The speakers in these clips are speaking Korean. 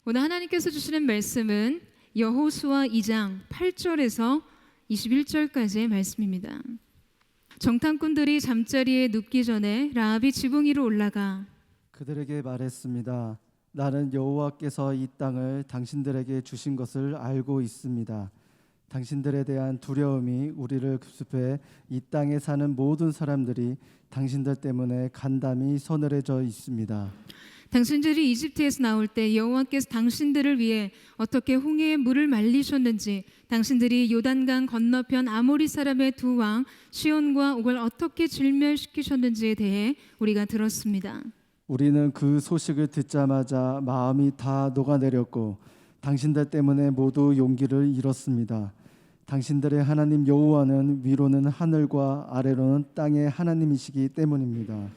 오늘 하나님께서 주시는 말씀은 여호수아 2장 8절에서 21절까지의 말씀입니다. 정탐꾼들이 잠자리에 눕기 전에 라합이 지붕 위로 올라가 그들에게 말했습니다. 나는 여호와께서 이 땅을 당신들에게 주신 것을 알고 있습니다. 당신들에 대한 두려움이 우리를 급습해 이 땅에 사는 모든 사람들이 당신들 때문에 간담이 서늘해져 있습니다. 당신들이 이집트에서 나올 때 여호와께서 당신들을 위해 어떻게 홍해의 물을 말리셨는지, 당신들이 요단강 건너편 아모리 사람의 두 왕 시온과 옥을 어떻게 진멸시키셨는지에 대해 우리가 들었습니다. 우리는 그 소식을 듣자마자 마음이 다 녹아내렸고 당신들 때문에 모두 용기를 잃었습니다. 당신들의 하나님 여호와는 위로는 하늘과 아래로는 땅의 하나님이시기 때문입니다.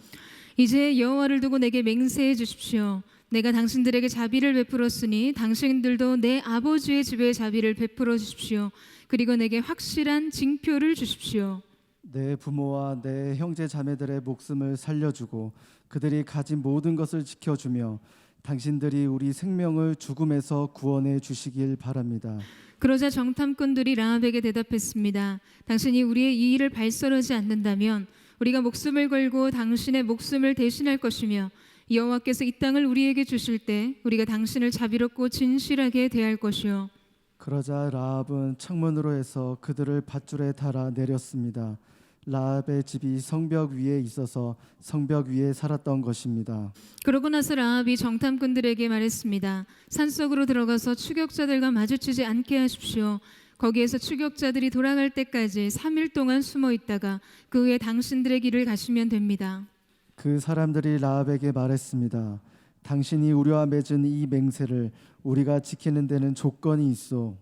이제 여호와를 두고 내게 맹세해 주십시오. 내가 당신들에게 자비를 베풀었으니 당신들도 내 아버지의 집에 자비를 베풀어 주십시오. 그리고 내게 확실한 징표를 주십시오. 내 부모와 내 형제 자매들의 목숨을 살려주고 그들이 가진 모든 것을 지켜주며 당신들이 우리 생명을 죽음에서 구원해 주시길 바랍니다. 그러자 정탐꾼들이 라합에게 대답했습니다. 당신이 우리의 이 일을 발설하지 않는다면 우리가 목숨을 걸고 당신의 목숨을 대신할 것이며 여호와께서 이 땅을 우리에게 주실 때 우리가 당신을 자비롭고 진실하게 대할 것이요. 그러자 라합은 창문으로 해서 그들을 밧줄에 달아 내렸습니다. 라합의 집이 성벽 위에 있어서 성벽 위에 살았던 것입니다. 그러고 나서 라합이 정탐꾼들에게 말했습니다. 산속으로 들어가서 추격자들과 마주치지 않게 하십시오. 거기에서 추격자들이 돌아갈 때까지 3일 동안 숨어 있다가 그 후에 당신들의 길을 가시면 됩니다. 그 사람들이 라합에게 말했습니다. 당신이 우리와 맺은 이 맹세를 우리가 지키는 데는 조건이 있어.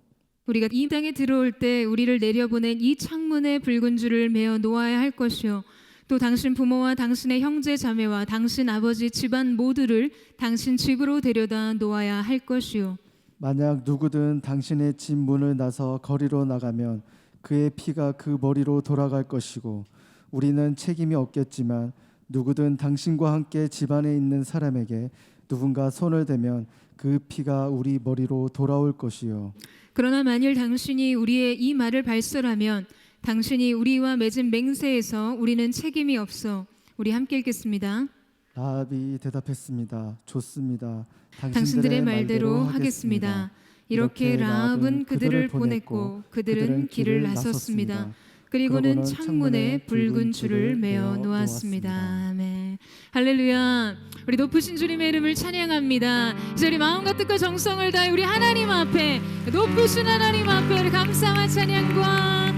우리가 이 땅에 들어올 때 우리를 내려보낸 이 창문에 붉은 줄을 매어 놓아야 할 것이요. 또 당신 부모와 당신의 형제 자매와 당신 아버지 집안 모두를 당신 집으로 데려다 놓아야 할 것이요. 만약 누구든 당신의 집 문을 나서 거리로 나가면 그의 피가 그 머리로 돌아갈 것이고 우리는 책임이 없겠지만 누구든 당신과 함께 집안에 있는 사람에게 누군가 손을 대면 그 피가 우리 머리로 돌아올 것이요. 그러나 만일 당신이 우리의 이 말을 발설하면 당신이 우리와 맺은 맹세에서 우리는 책임이 없어. 우리 함께 읽겠습니다. 라합이 대답했습니다. 좋습니다. 당신들의 말대로 하겠습니다. 이렇게 라합은 그들을 보냈고 그들은 길을 나섰습니다. 그리고는 창문에 붉은 줄을 매어 놓았습니다. 아멘. 할렐루야. 우리 높으신 주님의 이름을 찬양합니다. 이제 우리 마음과 뜻과 정성을 다해 우리 하나님 앞에, 높으신 하나님 앞에 우리 감사와 찬양과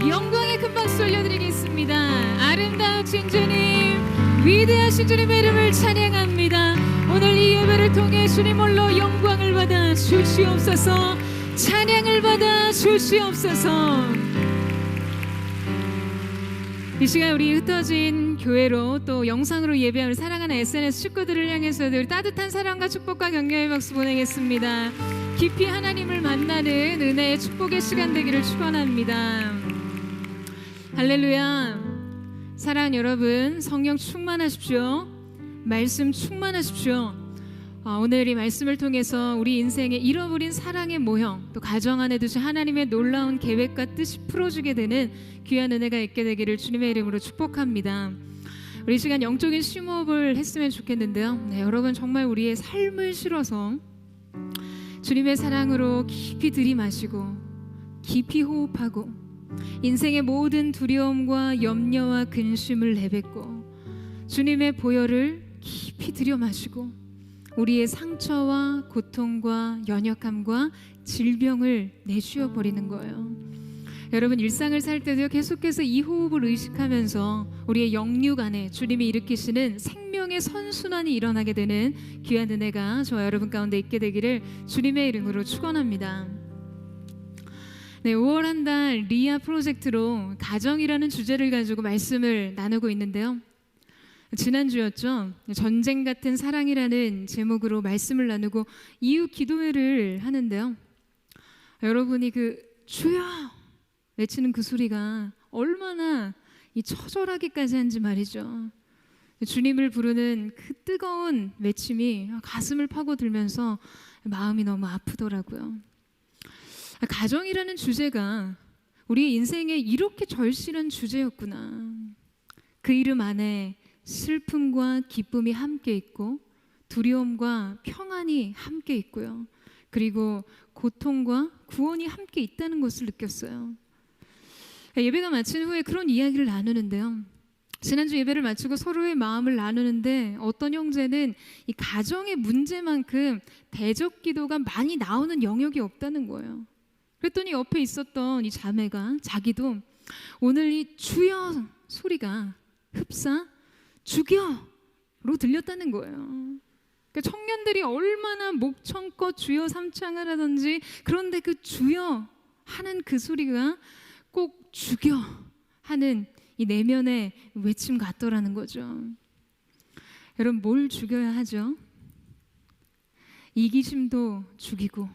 영광의 큰 박수 올려드리겠습니다. 아름다우신 주님, 위대하신 주님의 이름을 찬양합니다. 오늘 이 예배를 통해 주님 홀로 영광을 받아 주시옵소서. 찬양을 받아 주시옵소서. 이 시간 우리 흩어진 교회로 또 영상으로 예배하는 사랑하는 SNS 식구들을 향해서도 우리 따뜻한 사랑과 축복과 격려의 박수 보내겠습니다. 깊이 하나님을 만나는 은혜의 축복의 시간 되기를 축원합니다. 할렐루야. 사랑하는 여러분, 성령 충만하십시오. 말씀 충만하십시오. 오늘 이 말씀을 통해서 우리 인생의 잃어버린 사랑의 모형, 또 가정 안에 두신 하나님의 놀라운 계획과 뜻이 풀어주게 되는 귀한 은혜가 있게 되기를 주님의 이름으로 축복합니다. 우리 시간 영적인 심호흡을 했으면 좋겠는데요. 네, 여러분 정말 우리의 삶을 실어서 주님의 사랑으로 깊이 들이마시고 깊이 호흡하고 인생의 모든 두려움과 염려와 근심을 내뱉고 주님의 보혈을 깊이 들여마시고 우리의 상처와 고통과 연약함과 질병을 내쉬어 버리는 거예요. 여러분 일상을 살 때도 계속해서 이 호흡을 의식하면서 우리의 영육 안에 주님이 일으키시는 생명의 선순환이 일어나게 되는 귀한 은혜가 저와 여러분 가운데 있게 되기를 주님의 이름으로 축원합니다. 네, 5월 한 달 리아 프로젝트로 가정이라는 주제를 가지고 말씀을 나누고 있는데요. 지난주였죠. 전쟁 같은 사랑이라는 제목으로 말씀을 나누고 이후 기도회를 하는데요. 여러분이 그 주여 외치는 그 소리가 얼마나 이 처절하기까지 한지 말이죠. 주님을 부르는 그 뜨거운 외침이 가슴을 파고들면서 마음이 너무 아프더라고요. 가정이라는 주제가 우리 인생에 이렇게 절실한 주제였구나. 그 이름 안에 슬픔과 기쁨이 함께 있고 두려움과 평안이 함께 있고요. 그리고 고통과 구원이 함께 있다는 것을 느꼈어요. 예배가 마친 후에 그런 이야기를 나누는데요. 지난주 예배를 마치고 서로의 마음을 나누는데 어떤 형제는 이 가정의 문제만큼 대적 기도가 많이 나오는 영역이 없다는 거예요. 그랬더니 옆에 있었던 이 자매가 자기도 오늘 이 주여 소리가 흡사 죽여로 들렸다는 거예요. 그러니까 청년들이 얼마나 목청껏 주여 삼창을 하든지 그런데 그 주여 하는 그 소리가 꼭 죽여 하는 이 내면의 외침 같더라는 거죠. 여러분 뭘 죽여야 하죠? 이기심도 죽이고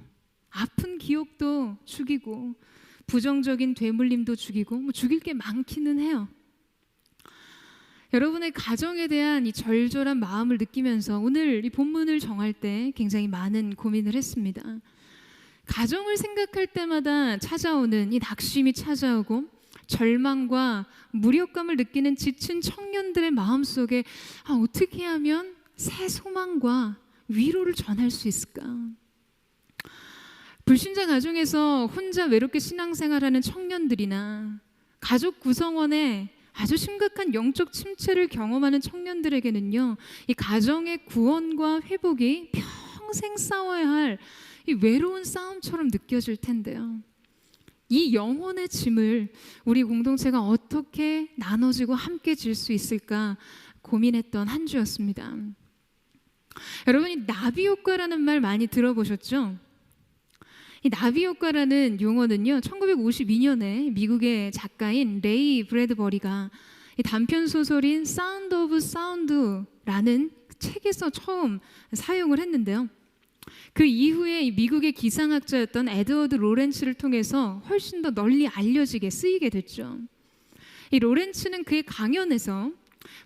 아픈 기억도 죽이고 부정적인 되물림도 죽이고 죽일 게 많기는 해요. 여러분의 가정에 대한 이 절절한 마음을 느끼면서 오늘 이 본문을 정할 때 굉장히 많은 고민을 했습니다. 가정을 생각할 때마다 찾아오는 이 낙심이 찾아오고 절망과 무력감을 느끼는 지친 청년들의 마음속에 어떻게 하면 새 소망과 위로를 전할 수 있을까? 불신자 가정에서 혼자 외롭게 신앙생활하는 청년들이나 가족 구성원에 아주 심각한 영적 침체를 경험하는 청년들에게는요, 이 가정의 구원과 회복이 평생 싸워야 할 이 외로운 싸움처럼 느껴질 텐데요. 이 영혼의 짐을 우리 공동체가 어떻게 나눠지고 함께 질 수 있을까 고민했던 한 주였습니다. 여러분이 나비 효과라는 말 많이 들어보셨죠? 이 나비 효과라는 용어는요, 1952년에 미국의 작가인 레이 브래드버리가 이 단편 소설인 사운드 오브 사운드라는 책에서 처음 사용을 했는데요. 그 이후에 이 미국의 기상학자였던 에드워드 로렌츠를 통해서 훨씬 더 널리 알려지게 쓰이게 됐죠. 이 로렌츠는 그의 강연에서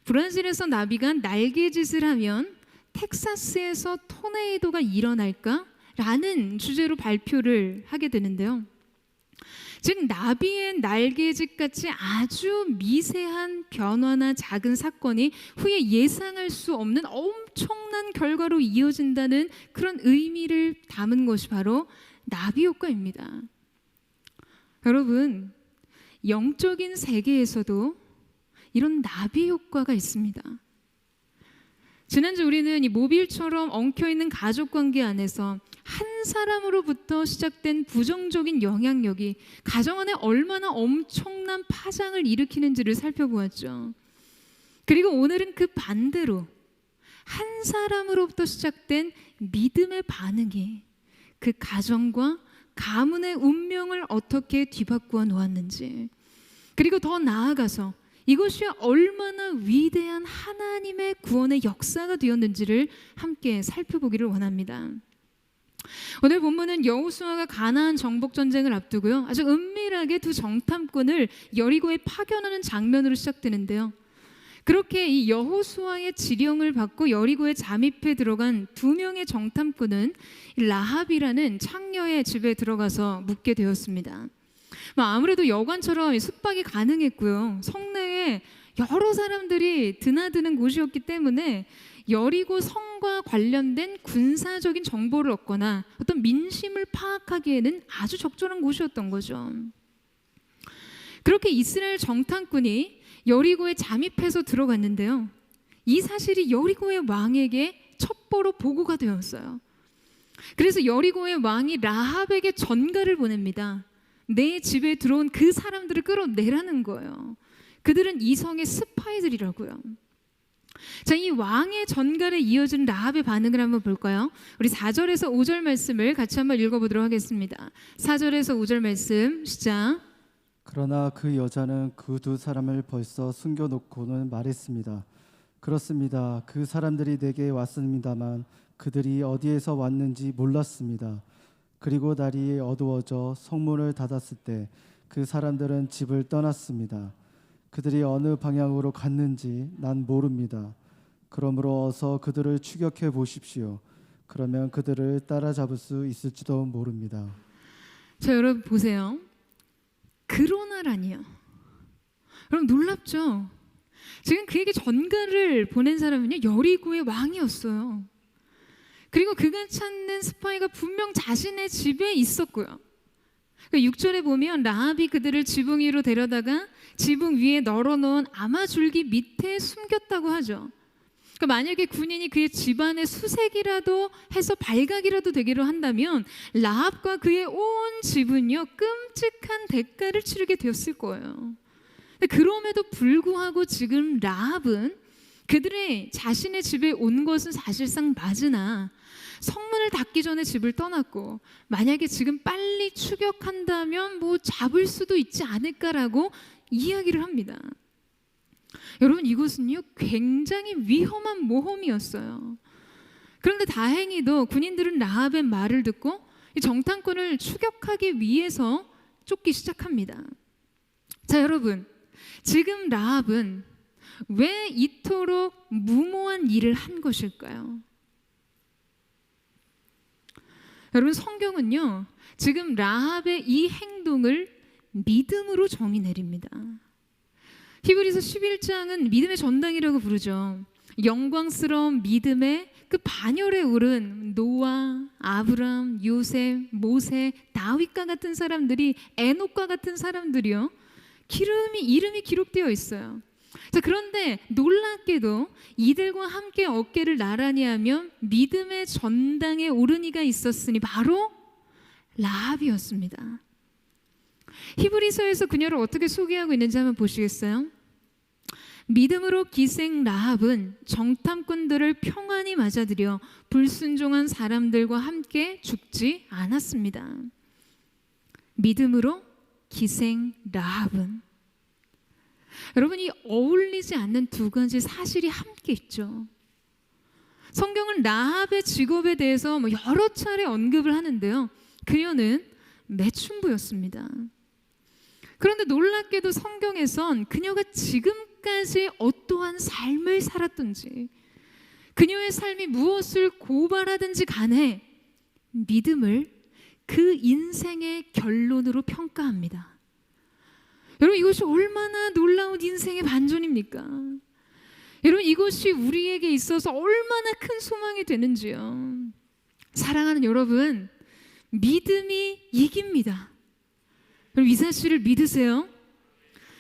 브라질에서 나비가 날개짓을 하면 텍사스에서 토네이도가 일어날까? 라는 주제로 발표를 하게 되는데요. 즉 나비의 날개짓같이 아주 미세한 변화나 작은 사건이 후에 예상할 수 없는 엄청난 결과로 이어진다는 그런 의미를 담은 것이 바로 나비 효과입니다. 여러분, 영적인 세계에서도 이런 나비 효과가 있습니다. 지난주 우리는 이 모빌처럼 엉켜있는 가족관계 안에서 한 사람으로부터 시작된 부정적인 영향력이 가정 안에 얼마나 엄청난 파장을 일으키는지를 살펴보았죠. 그리고 오늘은 그 반대로 한 사람으로부터 시작된 믿음의 반응이 그 가정과 가문의 운명을 어떻게 뒤바꾸어 놓았는지, 그리고 더 나아가서 이것이 얼마나 위대한 하나님의 구원의 역사가 되었는지를 함께 살펴보기를 원합니다. 오늘 본문은 여호수아가 가나안 정복 전쟁을 앞두고요, 아주 은밀하게 두 정탐꾼을 여리고에 파견하는 장면으로 시작되는데요. 그렇게 이 여호수아의 지령을 받고 여리고에 잠입해 들어간 두 명의 정탐꾼은 라합이라는 창녀의 집에 들어가서 묵게 되었습니다. 아무래도 여관처럼 숙박이 가능했고요, 성내에 여러 사람들이 드나드는 곳이었기 때문에 여리고 성과 관련된 군사적인 정보를 얻거나 어떤 민심을 파악하기에는 아주 적절한 곳이었던 거죠. 그렇게 이스라엘 정탐꾼이 여리고에 잠입해서 들어갔는데요, 이 사실이 여리고의 왕에게 첩보로 보고가 되었어요. 그래서 여리고의 왕이 라합에게 전가를 보냅니다. 내 집에 들어온 그 사람들을 끌어내라는 거예요. 그들은 이 성의 스파이들이라고요. 자, 이 왕의 전갈에 이어진 라합의 반응을 한번 볼까요? 우리 4절에서 5절 말씀을 같이 한번 읽어보도록 하겠습니다. 4절에서 5절 말씀 시작. 그러나 그 여자는 그 두 사람을 벌써 숨겨놓고는 말했습니다. 그렇습니다. 그 사람들이 내게 왔습니다만 그들이 어디에서 왔는지 몰랐습니다. 그리고 날이 어두워져 성문을 닫았을 때 그 사람들은 집을 떠났습니다. 그들이 어느 방향으로 갔는지 난 모릅니다. 그러므로 어서 그들을 추격해 보십시오. 그러면 그들을 따라잡을 수 있을지도 모릅니다. 자, 여러분 보세요. 그러나라니요. 여러분 놀랍죠? 지금 그에게 전가를 보낸 사람은요, 여리고의 왕이었어요. 그리고 그가 찾는 스파이가 분명 자신의 집에 있었고요. 6절에 보면 라합이 그들을 지붕 위로 데려다가 지붕 위에 널어놓은 아마줄기 밑에 숨겼다고 하죠. 그러니까 만약에 군인이 그의 집안에 수색이라도 해서 발각이라도 되기로 한다면 라합과 그의 온 집은요, 끔찍한 대가를 치르게 되었을 거예요. 그럼에도 불구하고 지금 라합은 그들의 자신의 집에 온 것은 사실상 맞으나 성문을 닫기 전에 집을 떠났고, 만약에 지금 빨리 추격한다면 뭐 잡을 수도 있지 않을까라고 이야기를 합니다. 여러분, 이곳은요 굉장히 위험한 모험이었어요. 그런데 다행히도 군인들은 라합의 말을 듣고 이 정탐꾼을 추격하기 위해서 쫓기 시작합니다. 자, 여러분, 지금 라합은 왜 이토록 무모한 일을 한 것일까요? 여러분, 성경은요 지금 라합의 이 행동을 믿음으로 정의 내립니다. 히브리서 11장은 믿음의 전당이라고 부르죠. 영광스러운 믿음의 그 반열에 오른 노아, 아브람, 요셉, 모세, 다윗과 같은 사람들이, 에녹과 같은 사람들이요, 이름이 기록되어 있어요. 자, 그런데 놀랍게도 이들과 함께 어깨를 나란히 하며 믿음의 전당에 오른 이가 있었으니 바로 라합이었습니다. 히브리서에서 그녀를 어떻게 소개하고 있는지 한번 보시겠어요? 믿음으로 기생 라합은 정탐꾼들을 평안히 맞아들여 불순종한 사람들과 함께 죽지 않았습니다. 믿음으로 기생 라합은, 여러분, 이 어울리지 않는 두 가지 사실이 함께 있죠. 성경은 라합의 직업에 대해서 여러 차례 언급을 하는데요, 그녀는 매춘부였습니다. 그런데 놀랍게도 성경에선 그녀가 지금까지 어떠한 삶을 살았든지, 그녀의 삶이 무엇을 고발하든지 간에 믿음을 그 인생의 결론으로 평가합니다. 여러분, 이것이 얼마나 놀라운 인생의 반전입니까? 여러분, 이것이 우리에게 있어서 얼마나 큰 소망이 되는지요. 사랑하는 여러분, 믿음이 이깁니다. 여러분, 이 사실을 믿으세요?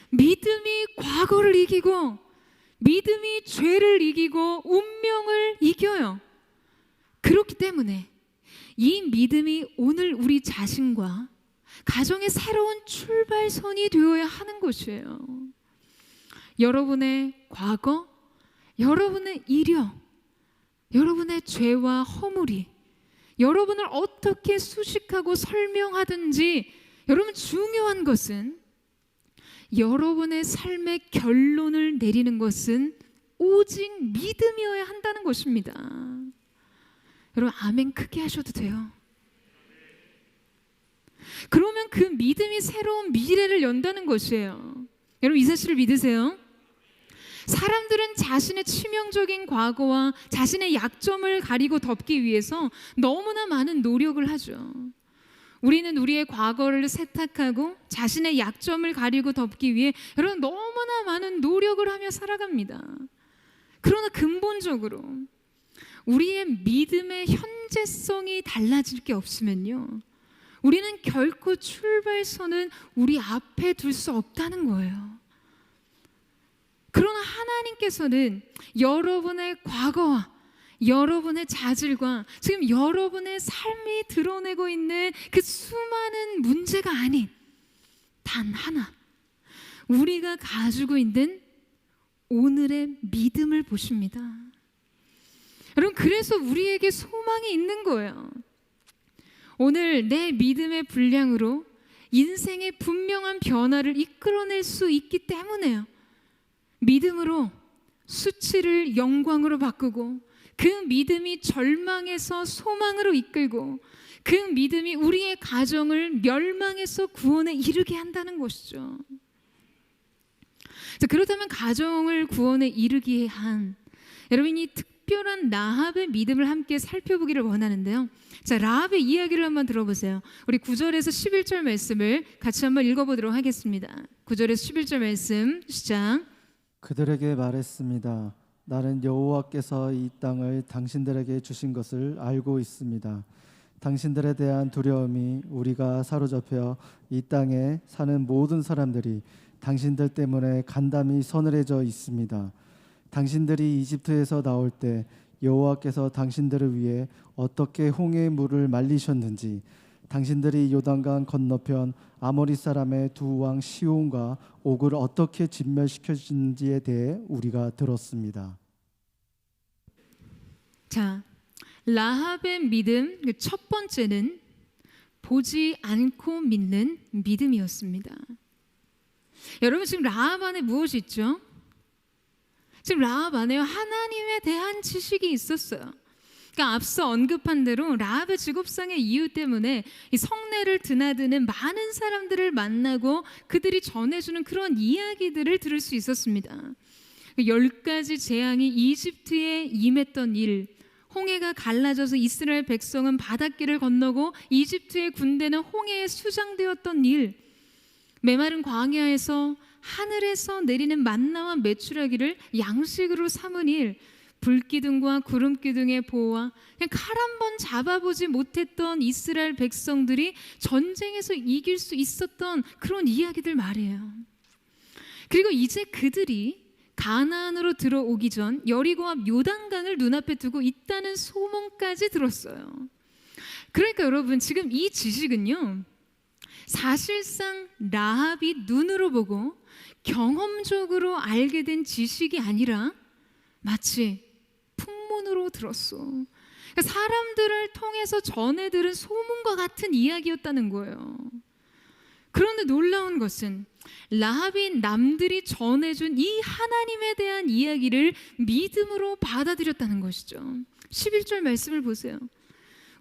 믿음이 과거를 이기고, 믿음이 죄를 이기고 운명을 이겨요. 그렇기 때문에 이 믿음이 오늘 우리 자신과 가정의 새로운 출발선이 되어야 하는 것이에요. 여러분의 과거, 여러분의 이력, 여러분의 죄와 허물이 여러분을 어떻게 수식하고 설명하든지, 여러분, 중요한 것은 여러분의 삶의 결론을 내리는 것은 오직 믿음이어야 한다는 것입니다. 여러분, 아멘 크게 하셔도 돼요. 그러면 그 믿음이 새로운 미래를 연다는 것이에요. 여러분, 이 사실을 믿으세요? 사람들은 자신의 치명적인 과거와 자신의 약점을 가리고 덮기 위해서 너무나 많은 노력을 하죠. 우리는 우리의 과거를 세탁하고 자신의 약점을 가리고 덮기 위해 여러분 너무나 많은 노력을 하며 살아갑니다. 그러나 근본적으로 우리의 믿음의 현재성이 달라질 게 없으면요, 우리는 결코 출발선은 우리 앞에 둘 수 없다는 거예요. 그러나 하나님께서는 여러분의 과거와 여러분의 자질과 지금 여러분의 삶이 드러내고 있는 그 수많은 문제가 아닌 단 하나, 우리가 가지고 있는 오늘의 믿음을 보십니다. 여러분, 그래서 우리에게 소망이 있는 거예요. 오늘 내 믿음의 분량으로 인생의 분명한 변화를 이끌어낼 수 있기 때문에요. 믿음으로 수치를 영광으로 바꾸고, 그 믿음이 절망에서 소망으로 이끌고, 그 믿음이 우리의 가정을 멸망에서 구원에 이르게 한다는 것이죠. 자, 그렇다면 가정을 구원에 이르게 한 여러분, 이 특별한 라합의 믿음을 함께 살펴보기를 원하는데요. 자, 라합의 이야기를 한번 들어보세요. 우리 9절에서 11절 말씀을 같이 한번 읽어보도록 하겠습니다. 9절에서 11절 말씀 시작. 그들에게 말했습니다. 나는 여호와께서 이 땅을 당신들에게 주신 것을 알고 있습니다. 당신들에 대한 두려움이 우리가 사로잡혀 이 땅에 사는 모든 사람들이 당신들 때문에 간담이 서늘해져 있습니다. 당신들이 이집트에서 나올 때 여호와께서 당신들을 위해 어떻게 홍해의 물을 말리셨는지, 당신들이 요단강 건너편 아모리 사람의 두 왕 시온과 옥을 어떻게 진멸시켰는지에 대해 우리가 들었습니다. 자, 라합의 믿음 첫 번째는 보지 않고 믿는 믿음이었습니다. 여러분, 지금 라합 안에 무엇이 있죠? 지금 라합 안에 하나님에 대한 지식이 있었어요. 그러니까 앞서 언급한 대로 라합의 직업상의 이유 때문에 이 성내를 드나드는 많은 사람들을 만나고 그들이 전해주는 그런 이야기들을 들을 수 있었습니다. 10가지 재앙이 이집트에 임했던 일, 홍해가 갈라져서 이스라엘 백성은 바닷길을 건너고 이집트의 군대는 홍해에 수장되었던 일, 메마른 광야에서 하늘에서 내리는 만나와 메추라기를 양식으로 삼은 일, 불기둥과 구름기둥의 보호와 그냥 칼 한 번 잡아보지 못했던 이스라엘 백성들이 전쟁에서 이길 수 있었던 그런 이야기들 말이에요. 그리고 이제 그들이 가나안으로 들어오기 전 여리고 앞 요단강을 눈앞에 두고 있다는 소문까지 들었어요. 그러니까 여러분, 지금 이 지식은요, 사실상 라합이 눈으로 보고 경험적으로 알게 된 지식이 아니라 마치 풍문으로 들었어. 그러니까 사람들을 통해서 전해 들은 소문과 같은 이야기였다는 거예요. 그런데 놀라운 것은 라합이 남들이 전해준 이 하나님에 대한 이야기를 믿음으로 받아들였다는 것이죠. 11절 말씀을 보세요.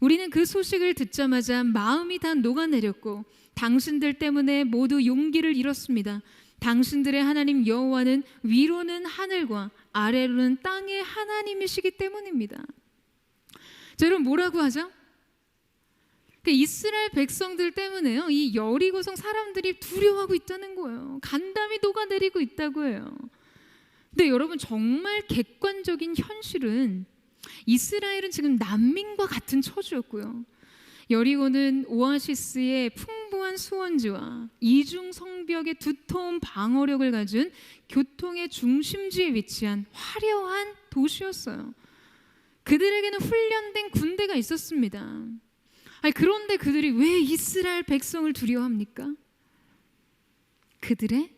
우리는 그 소식을 듣자마자 마음이 다 녹아내렸고 당신들 때문에 모두 용기를 잃었습니다. 당신들의 하나님 여호와는 위로는 하늘과 아래로는 땅의 하나님이시기 때문입니다. 자, 여러분, 뭐라고 하죠? 이스라엘 백성들 때문에요, 이 여리고성 사람들이 두려워하고 있다는 거예요. 간담이 녹아내리고 있다고 해요. 근데 여러분, 정말 객관적인 현실은 이스라엘은 지금 난민과 같은 처지였고요. 여리고는 오아시스의 풍부한 수원지와 이중 성벽의 두터운 방어력을 가진 교통의 중심지에 위치한 화려한 도시였어요. 그들에게는 훈련된 군대가 있었습니다. 그런데 그들이 왜 이스라엘 백성을 두려워합니까? 그들의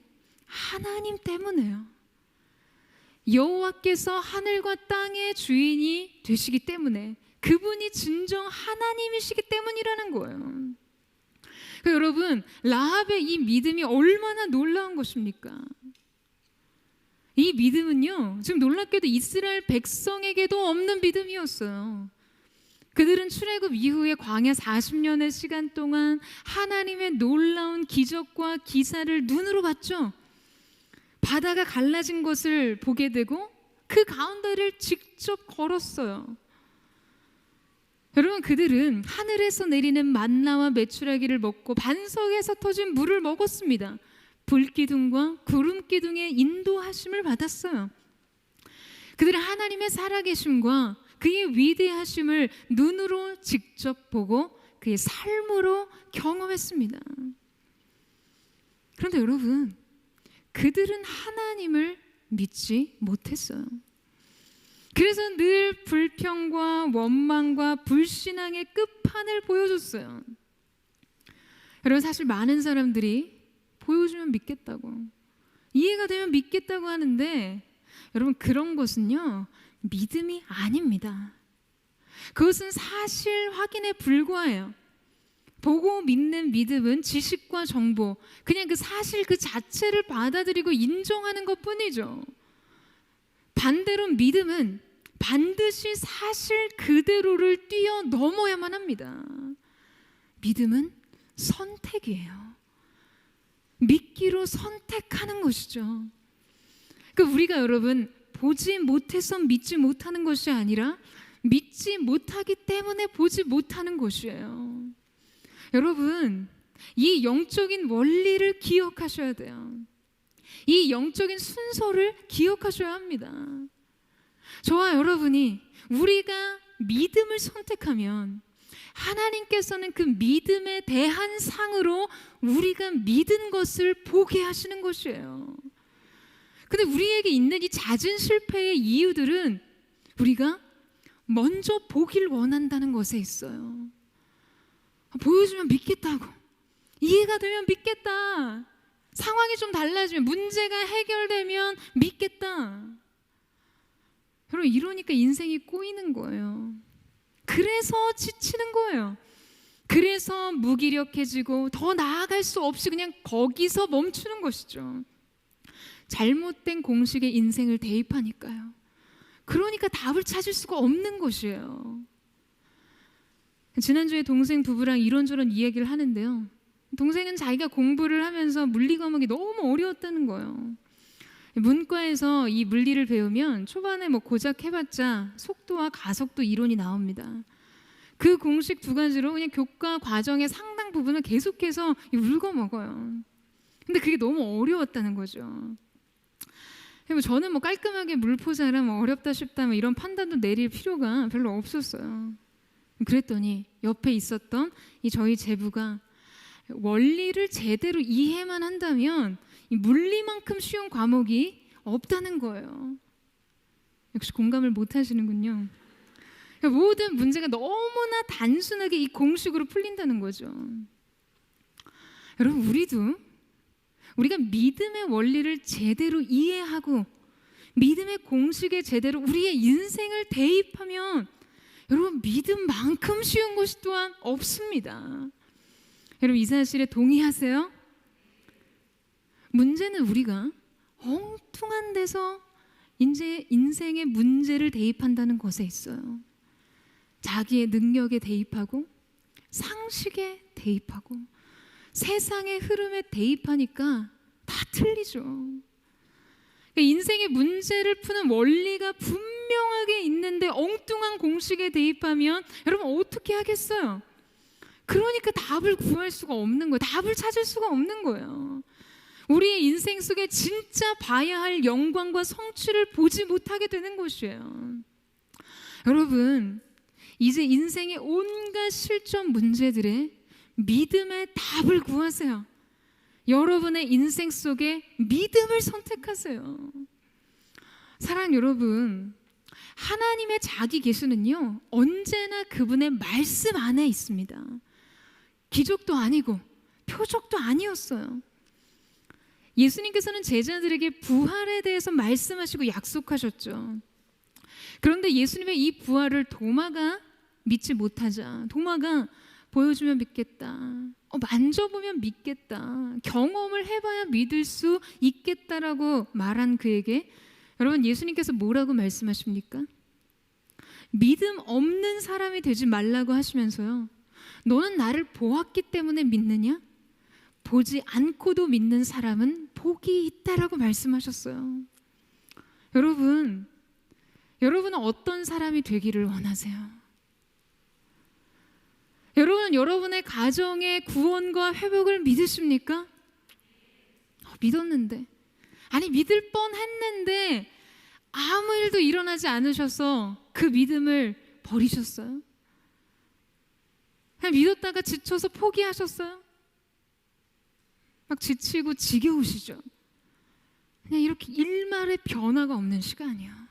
하나님 때문에요. 여호와께서 하늘과 땅의 주인이 되시기 때문에, 그분이 진정 하나님이시기 때문이라는 거예요. 그러니까 여러분, 라합의 이 믿음이 얼마나 놀라운 것입니까? 이 믿음은요, 지금 놀랍게도 이스라엘 백성에게도 없는 믿음이었어요. 그들은 출애굽 이후에 광야 40년의 시간 동안 하나님의 놀라운 기적과 기사를 눈으로 봤죠. 바다가 갈라진 것을 보게 되고 그 가운데를 직접 걸었어요. 여러분, 그들은 하늘에서 내리는 만나와 메추라기를 먹고 반석에서 터진 물을 먹었습니다. 불기둥과 구름기둥의 인도하심을 받았어요. 그들은 하나님의 살아계심과 그의 위대하심을 눈으로 직접 보고 그의 삶으로 경험했습니다. 그런데 여러분, 그들은 하나님을 믿지 못했어요. 그래서 늘 불평과 원망과 불신앙의 끝판을 보여줬어요. 여러분, 사실 많은 사람들이 보여주면 믿겠다고, 이해가 되면 믿겠다고 하는데, 여러분, 그런 것은요, 믿음이 아닙니다. 그것은 사실 확인에 불과해요. 보고 믿는 믿음은 지식과 정보, 그냥 그 사실 그 자체를 받아들이고 인정하는 것뿐이죠. 반대로 믿음은 반드시 사실 그대로를 뛰어넘어야만 합니다. 믿음은 선택이에요. 믿기로 선택하는 것이죠. 우리가 여러분 보지 못해서 믿지 못하는 것이 아니라 믿지 못하기 때문에 보지 못하는 것이에요. 여러분, 이 영적인 원리를 기억하셔야 돼요. 이 영적인 순서를 기억하셔야 합니다. 저와 여러분이 우리가 믿음을 선택하면 하나님께서는 그 믿음에 대한 상으로 우리가 믿은 것을 보게 하시는 것이에요. 근데 우리에게 있는 이 잦은 실패의 이유들은 우리가 먼저 보길 원한다는 것에 있어요. 보여주면 믿겠다고, 이해가 되면 믿겠다, 상황이 좀 달라지면, 문제가 해결되면 믿겠다. 여러분, 이러니까 인생이 꼬이는 거예요. 그래서 지치는 거예요. 그래서 무기력해지고 더 나아갈 수 없이 그냥 거기서 멈추는 것이죠. 잘못된 공식에 인생을 대입하니까요. 그러니까 답을 찾을 수가 없는 것이에요. 지난주에 동생 부부랑 이런저런 이야기를 하는데요. 동생은 자기가 공부를 하면서 물리 과목이 너무 어려웠다는 거예요. 문과에서 이 물리를 배우면 초반에 고작 해봤자 속도와 가속도 이론이 나옵니다. 그 공식 두 가지로 그냥 교과 과정의 상당 부분을 계속해서 울거먹어요. 근데 그게 너무 어려웠다는 거죠. 저는 깔끔하게 물포자라 어렵다 쉽다 이런 판단도 내릴 필요가 별로 없었어요. 그랬더니 옆에 있었던 저희 제부가 원리를 제대로 이해만 한다면 이 물리만큼 쉬운 과목이 없다는 거예요. 역시 공감을 못 하시는군요. 모든 문제가 너무나 단순하게 이 공식으로 풀린다는 거죠. 여러분, 우리가 믿음의 원리를 제대로 이해하고 믿음의 공식에 제대로 우리의 인생을 대입하면 여러분, 믿음만큼 쉬운 것이 또한 없습니다. 여러분, 이 사실에 동의하세요? 문제는 우리가 엉뚱한 데서 이제 인생의 문제를 대입한다는 것에 있어요. 자기의 능력에 대입하고 상식에 대입하고 세상의 흐름에 대입하니까 다 틀리죠. 인생의 문제를 푸는 원리가 분명하게 있는데 엉뚱한 공식에 대입하면 여러분 어떻게 하겠어요? 그러니까 답을 구할 수가 없는 거예요. 답을 찾을 수가 없는 거예요. 우리의 인생 속에 진짜 봐야 할 영광과 성취를 보지 못하게 되는 것이에요. 여러분, 이제 인생의 온갖 실전 문제들에 믿음의 답을 구하세요. 여러분의 인생 속에 믿음을 선택하세요. 사랑하는 여러분, 하나님의 자기 계시는요 언제나 그분의 말씀 안에 있습니다. 기적도 아니고 표적도 아니었어요. 예수님께서는 제자들에게 부활에 대해서 말씀하시고 약속하셨죠. 그런데 예수님의 이 부활을 도마가 믿지 못하자, 도마가 보여주면 믿겠다, 만져보면 믿겠다, 경험을 해봐야 믿을 수 있겠다라고 말한 그에게 여러분, 예수님께서 뭐라고 말씀하십니까? 믿음 없는 사람이 되지 말라고 하시면서요, 너는 나를 보았기 때문에 믿느냐? 보지 않고도 믿는 사람은 복이 있다라고 말씀하셨어요. 여러분은 어떤 사람이 되기를 원하세요? 여러분은 여러분의 가정의 구원과 회복을 믿으십니까? 믿었는데, 아니 믿을 뻔했는데 아무 일도 일어나지 않으셔서 그 믿음을 버리셨어요? 그냥 믿었다가 지쳐서 포기하셨어요? 막 지치고 지겨우시죠? 그냥 이렇게 일말의 변화가 없는 시간이야.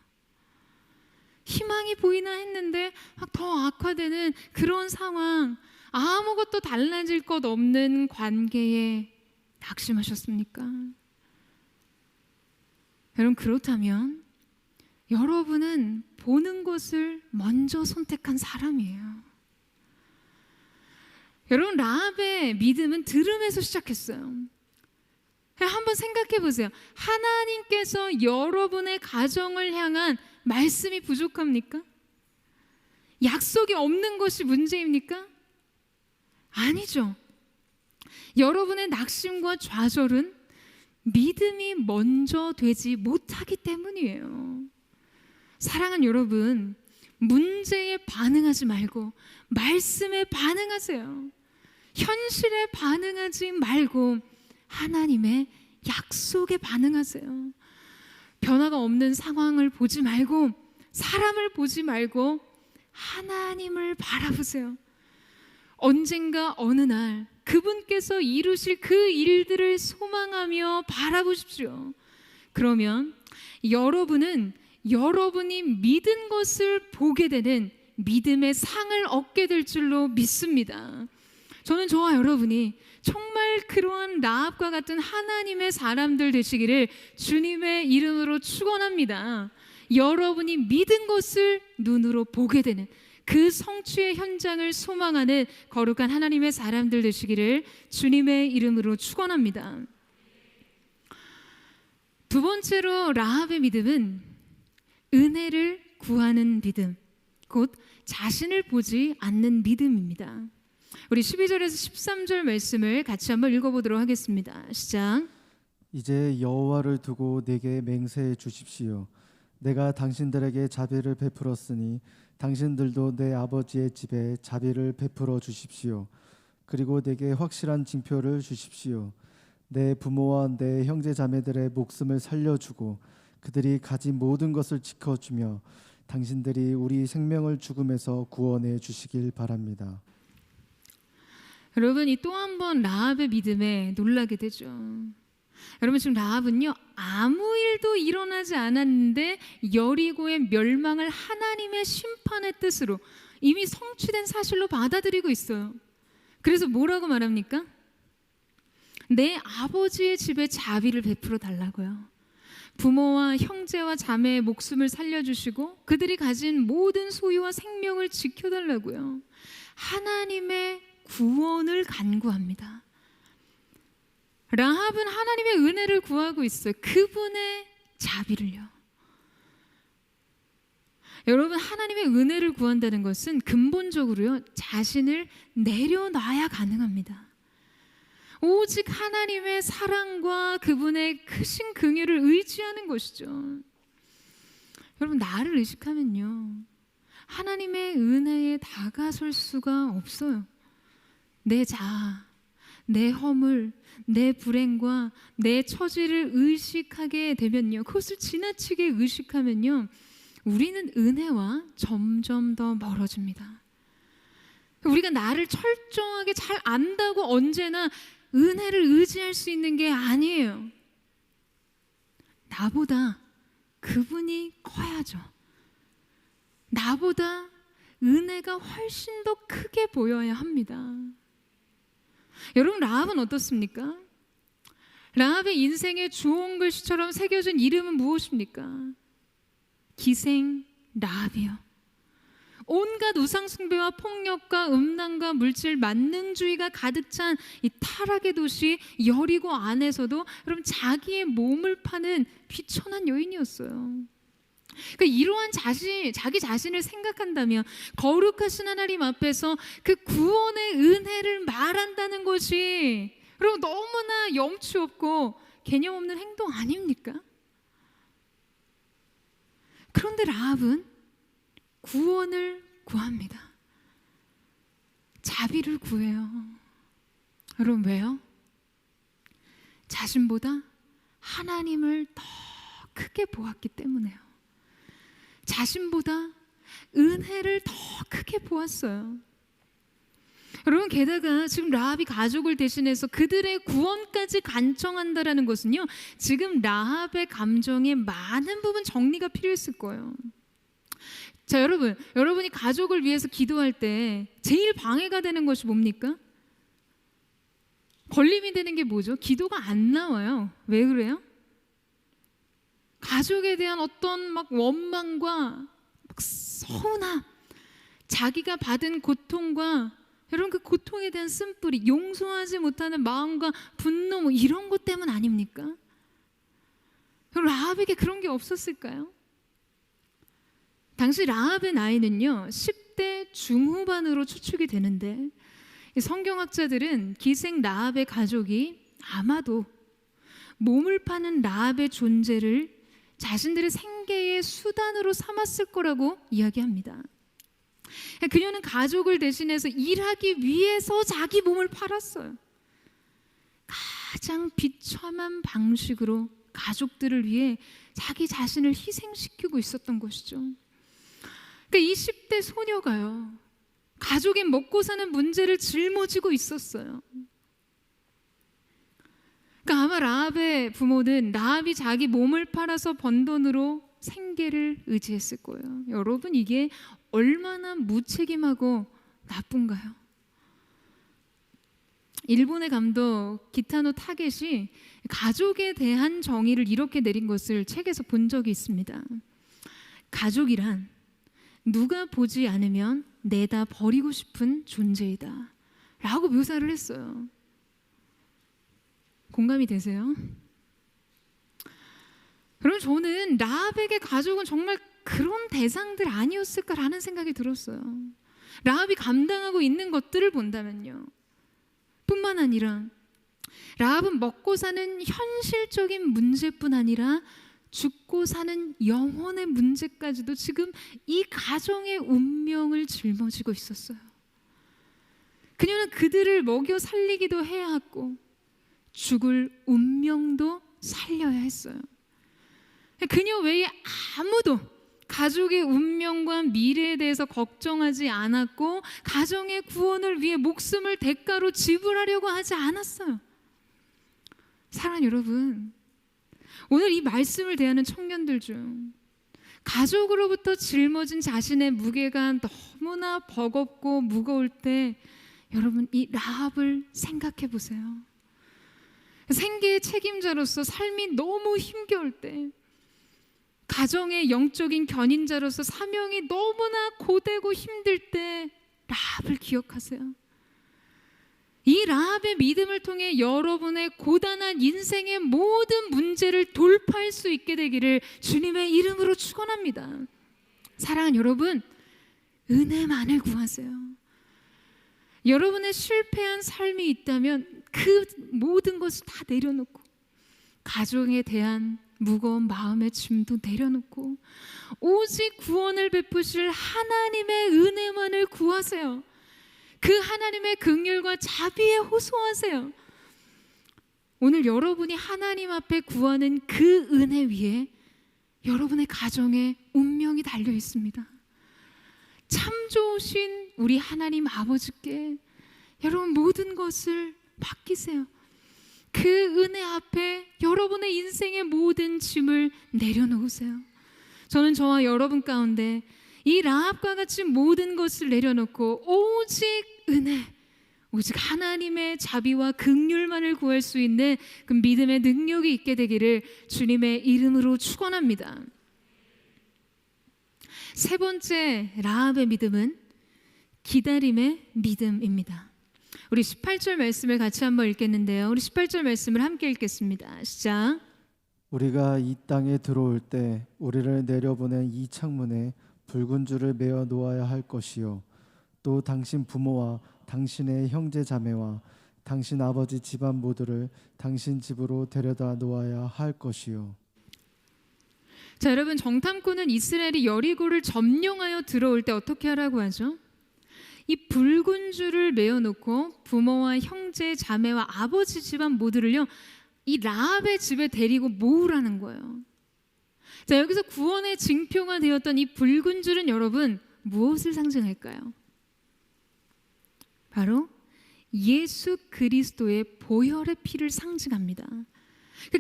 희망이 보이나 했는데 막 더 악화되는 그런 상황, 아무것도 달라질 것 없는 관계에 낙심하셨습니까? 여러분, 그렇다면 여러분은 보는 것을 먼저 선택한 사람이에요. 여러분, 라합의 믿음은 들음에서 시작했어요. 한번 생각해 보세요. 하나님께서 여러분의 가정을 향한 말씀이 부족합니까? 약속이 없는 것이 문제입니까? 아니죠. 여러분의 낙심과 좌절은 믿음이 먼저 되지 못하기 때문이에요. 사랑하는 여러분, 문제에 반응하지 말고 말씀에 반응하세요. 현실에 반응하지 말고 하나님의 약속에 반응하세요. 변화가 없는 상황을 보지 말고, 사람을 보지 말고 하나님을 바라보세요. 언젠가 어느 날 그분께서 이루실 그 일들을 소망하며 바라보십시오. 그러면 여러분은 여러분이 믿은 것을 보게 되는 믿음의 상을 얻게 될 줄로 믿습니다. 저는 저와 여러분이 정말 그러한 라합과 같은 하나님의 사람들 되시기를 주님의 이름으로 축원합니다. 여러분이 믿은 것을 눈으로 보게 되는 그 성취의 현장을 소망하는 거룩한 하나님의 사람들 되시기를 주님의 이름으로 축원합니다. 두 번째로 라합의 믿음은 은혜를 구하는 믿음, 곧 자신을 보지 않는 믿음입니다. 우리 12절에서 13절 말씀을 같이 한번 읽어보도록 하겠습니다. 시작. 이제 여호와를 두고 내게 맹세해 주십시오. 내가 당신들에게 자비를 베풀었으니 당신들도 내 아버지의 집에 자비를 베풀어 주십시오. 그리고 내게 확실한 징표를 주십시오. 내 부모와 내 형제 자매들의 목숨을 살려주고 그들이 가진 모든 것을 지켜주며 당신들이 우리 생명을 죽음에서 구원해 주시길 바랍니다. 여러분, 이 또 한 번 라합의 믿음에 놀라게 되죠. 여러분, 지금 라합은요, 아무 일도 일어나지 않았는데 여리고의 멸망을 하나님의 심판의 뜻으로 이미 성취된 사실로 받아들이고 있어요. 그래서 뭐라고 말합니까? 내 아버지의 집에 자비를 베풀어 달라고요. 부모와 형제와 자매의 목숨을 살려주시고 그들이 가진 모든 소유와 생명을 지켜달라고요. 하나님의 구원을 간구합니다. 라합은 하나님의 은혜를 구하고 있어요. 그분의 자비를요. 여러분, 하나님의 은혜를 구한다는 것은 근본적으로요, 자신을 내려놔야 가능합니다. 오직 하나님의 사랑과 그분의 크신 긍휼을 의지하는 것이죠. 여러분, 나를 의식하면요, 하나님의 은혜에 다가설 수가 없어요. 내 자아, 내 허물, 내 불행과 내 처지를 의식하게 되면요, 그것을 지나치게 의식하면요, 우리는 은혜와 점점 더 멀어집니다. 우리가 나를 철저하게 잘 안다고 언제나 은혜를 의지할 수 있는 게 아니에요. 나보다 그분이 커야죠. 나보다 은혜가 훨씬 더 크게 보여야 합니다. 여러분, 라합은 어떻습니까? 라합의 인생의 주홍 글씨처럼 새겨진 이름은 무엇입니까? 기생 라합이요. 온갖 우상 숭배와 폭력과 음란과 물질 만능주의가 가득 찬 이 타락의 도시 여리고 안에서도 여러분, 자기의 몸을 파는 비천한 여인이었어요. 그러니까 이러한 자기 자신을 생각한다면 거룩하신 하나님 앞에서 그 구원의 은혜를 말한다는 것이 여러분, 너무나 염치 없고 개념 없는 행동 아닙니까? 그런데 라합은 구원을 구합니다. 자비를 구해요. 여러분, 왜요? 자신보다 하나님을 더 크게 보았기 때문에요. 자신보다 은혜를 더 크게 보았어요. 여러분, 게다가 지금 라합이 가족을 대신해서 그들의 구원까지 간청한다라는 것은요, 지금 라합의 감정에 많은 부분 정리가 필요했을 거예요. 자, 여러분이 가족을 위해서 기도할 때 제일 방해가 되는 것이 뭡니까? 걸림이 되는 게 뭐죠? 기도가 안 나와요. 왜 그래요? 가족에 대한 어떤 막 원망과 막 서운함, 자기가 받은 고통과 여러분, 그 고통에 대한 쓴뿌리, 용서하지 못하는 마음과 분노, 뭐 이런 것 때문 아닙니까? 라합에게 그런 게 없었을까요? 당시 라합의 나이는요, 10대 중후반으로 추측이 되는데, 성경학자들은 기생 라합의 가족이 아마도 몸을 파는 라합의 존재를 자신들의 생계의 수단으로 삼았을 거라고 이야기합니다. 그녀는 가족을 대신해서 일하기 위해서 자기 몸을 팔았어요. 가장 비참한 방식으로 가족들을 위해 자기 자신을 희생시키고 있었던 것이죠. 그러니까 20대 소녀가요, 가족의 먹고 사는 문제를 짊어지고 있었어요. 그러니까 아마 라합의 부모는 라합이 자기 몸을 팔아서 번 돈으로 생계를 의지했을 거예요. 여러분, 이게 얼마나 무책임하고 나쁜가요? 일본의 감독 기타노 타겟이 가족에 대한 정의를 이렇게 내린 것을 책에서 본 적이 있습니다. 가족이란 누가 보지 않으면 내다 버리고 싶은 존재이다 라고 묘사를 했어요. 공감이 되세요? 그럼 저는 라합에게 가족은 정말 그런 대상들 아니었을까라는 생각이 들었어요. 라합이 감당하고 있는 것들을 본다면요, 뿐만 아니라 라합은 먹고 사는 현실적인 문제뿐 아니라 죽고 사는 영혼의 문제까지도 지금 이 가정의 운명을 짊어지고 있었어요. 그녀는 그들을 먹여 살리기도 해야 했고 죽을 운명도 살려야 했어요. 그녀 외에 아무도 가족의 운명과 미래에 대해서 걱정하지 않았고 가정의 구원을 위해 목숨을 대가로 지불하려고 하지 않았어요. 사랑하는 여러분, 오늘 이 말씀을 대하는 청년들 중 가족으로부터 짊어진 자신의 무게가 너무나 버겁고 무거울 때 여러분, 이 라합을 생각해 보세요. 생계의 책임자로서 삶이 너무 힘겨울 때, 가정의 영적인 견인자로서 사명이 너무나 고되고 힘들 때 라합을 기억하세요. 이 라합의 믿음을 통해 여러분의 고단한 인생의 모든 문제를 돌파할 수 있게 되기를 주님의 이름으로 축원합니다. 사랑하는 여러분, 은혜만을 구하세요. 여러분의 실패한 삶이 있다면 그 모든 것을 다 내려놓고 가정에 대한 무거운 마음의 짐도 내려놓고 오직 구원을 베푸실 하나님의 은혜만을 구하세요. 그 하나님의 긍휼과 자비에 호소하세요. 오늘 여러분이 하나님 앞에 구하는 그 은혜 위에 여러분의 가정의 운명이 달려 있습니다. 참 좋으신 우리 하나님 아버지께 여러분 모든 것을 맡기세요. 그 은혜 앞에 여러분의 인생의 모든 짐을 내려놓으세요. 저는 저와 여러분 가운데 이 라합과 같이 모든 것을 내려놓고 오직 은혜, 오직 하나님의 자비와 긍휼만을 구할 수 있는 그 믿음의 능력이 있게 되기를 주님의 이름으로 축원합니다. 세 번째 라합의 믿음은 기다림의 믿음입니다. 우리 18절 말씀을 같이 한번 읽겠는데요, 우리 18절 말씀을 함께 읽겠습니다. 시작. 우리가 이 땅에 들어올 때 우리를 내려보낸 이 창문에 붉은 줄을 매어 놓아야 할 것이요, 또 당신 부모와 당신의 형제 자매와 당신 아버지 집안 모두를 당신 집으로 데려다 놓아야 할 것이요. 자, 여러분, 정탐꾼은 이스라엘이 여리고를 점령하여 들어올 때 어떻게 하라고 하죠? 이 붉은 줄을 메어놓고 부모와 형제, 자매와 아버지 집안 모두를요, 이 라합의 집에 데리고 모으라는 거예요. 자, 여기서 구원의 징표가 되었던 이 붉은 줄은 여러분 무엇을 상징할까요? 바로 예수 그리스도의 보혈의 피를 상징합니다.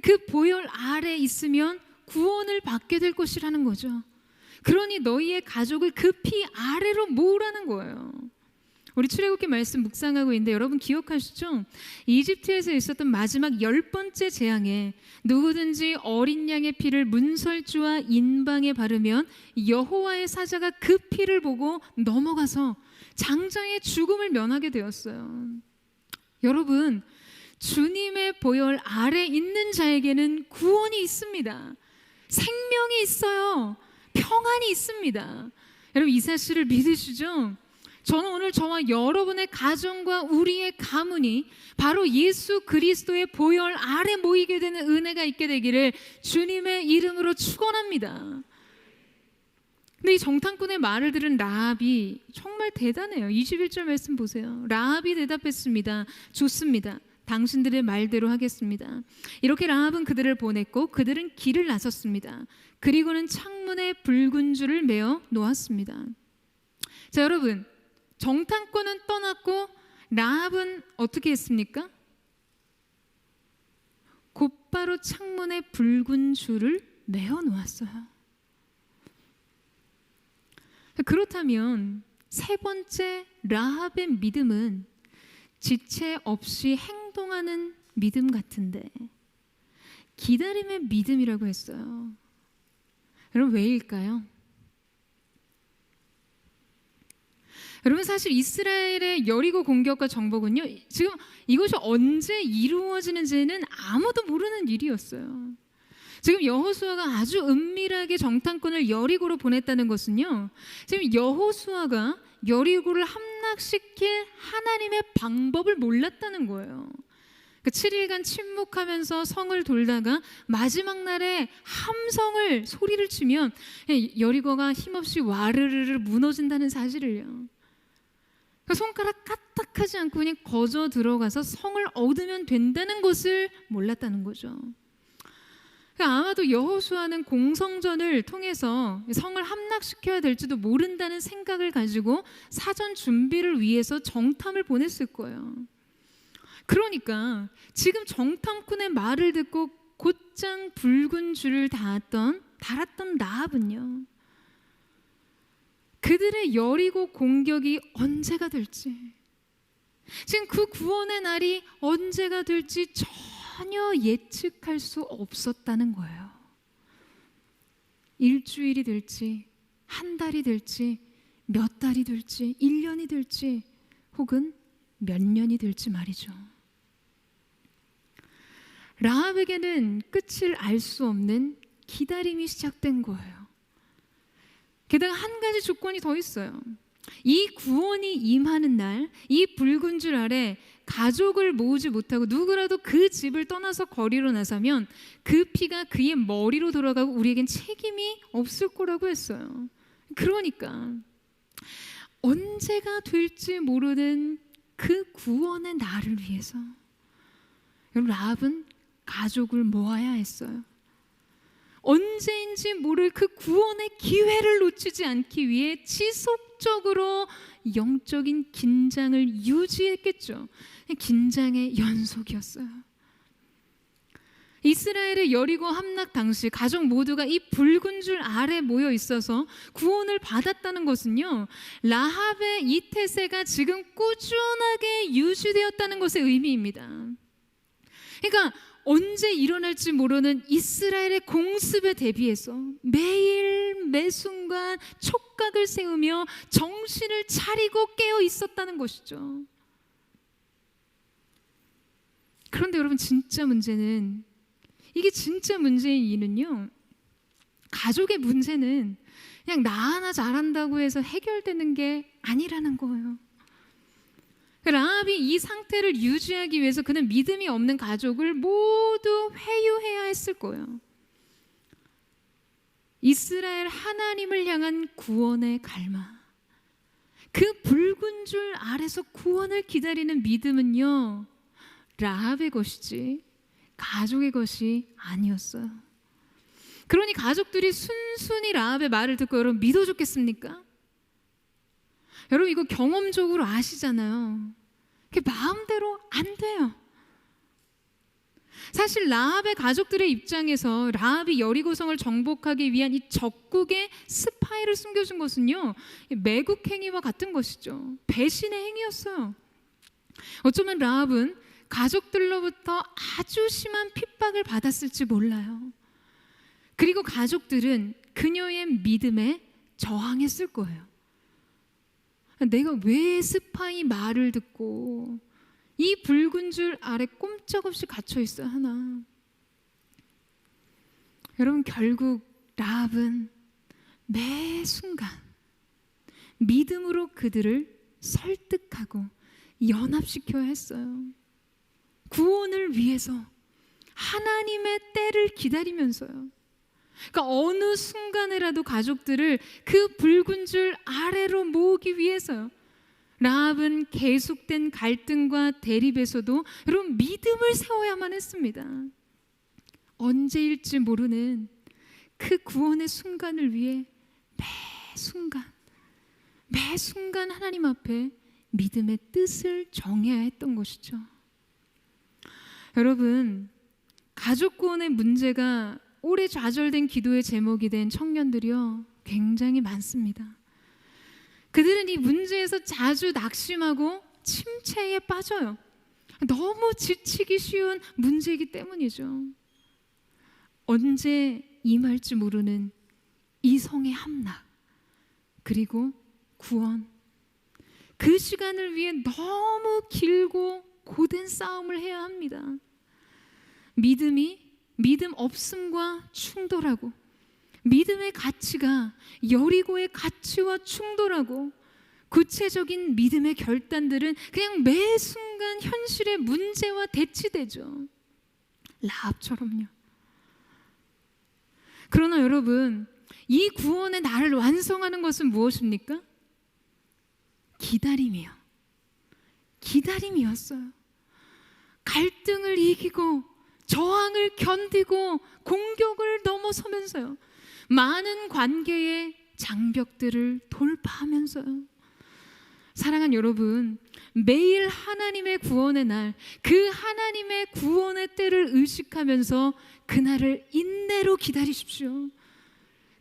그 보혈 아래 있으면 구원을 받게 될 것이라는 거죠. 그러니 너희의 가족을 그 피 아래로 모으라는 거예요. 우리 출애굽기 말씀 묵상하고 있는데 여러분 기억하시죠? 이집트에서 있었던 마지막 10번째 재앙에 누구든지 어린 양의 피를 문설주와 인방에 바르면 여호와의 사자가 그 피를 보고 넘어가서 장자의 죽음을 면하게 되었어요. 여러분, 주님의 보혈 아래 있는 자에게는 구원이 있습니다. 생명이 있어요. 평안이 있습니다. 여러분, 이 사실을 믿으시죠? 저는 오늘 저와 여러분의 가정과 우리의 가문이 바로 예수 그리스도의 보혈 아래 모이게 되는 은혜가 있게 되기를 주님의 이름으로 축원합니다. 근데 이 정탐꾼의 말을 들은 라합이 정말 대단해요. 21절 말씀 보세요. 라합이 대답했습니다. 좋습니다. 당신들의 말대로 하겠습니다. 이렇게 라합은 그들을 보냈고 그들은 길을 나섰습니다. 그리고는 창문에 붉은 줄을 메어 놓았습니다. 자, 여러분, 정탐꾼은 떠났고 라합은 어떻게 했습니까? 곧바로 창문에 붉은 줄을 메어 놓았어요. 그렇다면 세 번째 라합의 믿음은 지체 없이 행동하는 믿음 같은데 기다림의 믿음이라고 했어요. 여러분, 왜일까요? 여러분, 사실 이스라엘의 여리고 공격과 정복은요, 지금 이것이 언제 이루어지는지는 아무도 모르는 일이었어요. 지금 여호수아가 아주 은밀하게 정탐꾼을 여리고로 보냈다는 것은요, 지금 여호수아가 여리고를 함락시킬 하나님의 방법을 몰랐다는 거예요. 7일간 침묵하면서 성을 돌다가 마지막 날에 함성을 소리를 치면 여리고가 힘없이 와르르르 무너진다는 사실을요. 손가락 까딱하지 않고 그냥 거저 들어가서 성을 얻으면 된다는 것을 몰랐다는 거죠. 아마도 여호수아는 공성전을 통해서 성을 함락시켜야 될지도 모른다는 생각을 가지고 사전 준비를 위해서 정탐을 보냈을 거예요. 그러니까 지금 정탐꾼의 말을 듣고 곧장 붉은 줄을 달았던 라합은요, 그들의 여리고 공격이 언제가 될지, 지금 그 구원의 날이 언제가 될지 전혀 예측할 수 없었다는 거예요. 일주일이 될지, 한 달이 될지, 몇 달이 될지, 1년이 될지, 혹은 몇 년이 될지 말이죠. 라합에게는 끝을 알 수 없는 기다림이 시작된 거예요. 게다가 한 가지 조건이 더 있어요. 이 구원이 임하는 날, 이 붉은 줄 아래 가족을 모으지 못하고 누구라도 그 집을 떠나서 거리로 나서면 그 피가 그의 머리로 돌아가고 우리에겐 책임이 없을 거라고 했어요. 그러니까 언제가 될지 모르는 그 구원의 날을 위해서 여러분, 라합은 가족을 모아야 했어요. 언제인지 모를 그 구원의 기회를 놓치지 않기 위해 지속적으로 영적인 긴장을 유지했겠죠. 긴장의 연속이었어요. 이스라엘의 여리고 함락 당시 가족 모두가 이 붉은 줄 아래 모여 있어서 구원을 받았다는 것은요, 라합의 이 태세가 지금 꾸준하게 유지되었다는 것의 의미입니다. 그러니까 언제 일어날지 모르는 이스라엘의 공습에 대비해서 매일 매순간 촉각을 세우며 정신을 차리고 깨어 있었다는 것이죠. 그런데 여러분, 진짜 문제는, 이게 진짜 문제인 이유는요, 가족의 문제는 그냥 나 하나 잘한다고 해서 해결되는 게 아니라는 거예요. 라합이 이 상태를 유지하기 위해서 그는 믿음이 없는 가족을 모두 회유해야 했을 거예요. 이스라엘 하나님을 향한 구원의 갈망, 그 붉은 줄 아래서 구원을 기다리는 믿음은요, 라합의 것이지 가족의 것이 아니었어요. 그러니 가족들이 순순히 라합의 말을 듣고 여러분 믿어줬겠습니까? 여러분, 이거 경험적으로 아시잖아요. 그게 마음대로 안 돼요. 사실 라합의 가족들의 입장에서 라합이 여리고성을 정복하기 위한 이 적국의 스파이를 숨겨준 것은요, 매국 행위와 같은 것이죠. 배신의 행위였어요. 어쩌면 라합은 가족들로부터 아주 심한 핍박을 받았을지 몰라요. 그리고 가족들은 그녀의 믿음에 저항했을 거예요. 내가 왜 스파이 말을 듣고 이 붉은 줄 아래 꼼짝없이 갇혀 있어야 하나? 여러분, 결국 라합은 매 순간 믿음으로 그들을 설득하고 연합시켜야 했어요. 구원을 위해서 하나님의 때를 기다리면서요. 그러니까 어느 순간에라도 가족들을 그 붉은 줄 아래로 모으기 위해서요. 라합은 계속된 갈등과 대립에서도 여러분 믿음을 세워야만 했습니다. 언제일지 모르는 그 구원의 순간을 위해 매 순간 하나님 앞에 믿음의 뜻을 정해야 했던 것이죠. 여러분, 가족 구원의 문제가 오래 좌절된 기도의 제목이 된 청년들이요 굉장히 많습니다. 그들은 이 문제에서 자주 낙심하고 침체에 빠져요. 너무 지치기 쉬운 문제이기 때문이죠. 언제 임할지 모르는 이성의 함락, 그리고 구원, 그 시간을 위해 너무 길고 고된 싸움을 해야 합니다. 믿음이 믿음 없음과 충돌하고, 믿음의 가치가 여리고의 가치와 충돌하고, 구체적인 믿음의 결단들은 그냥 매 순간 현실의 문제와 대치되죠. 라합처럼요. 그러나 여러분, 이 구원의 나를 완성하는 것은 무엇입니까? 기다림이었어요. 갈등을 이기고 저항을 견디고 공격을 넘어서면서요, 많은 관계의 장벽들을 돌파하면서요. 사랑하는 여러분, 매일 하나님의 구원의 날, 그 하나님의 구원의 때를 의식하면서 그날을 인내로 기다리십시오.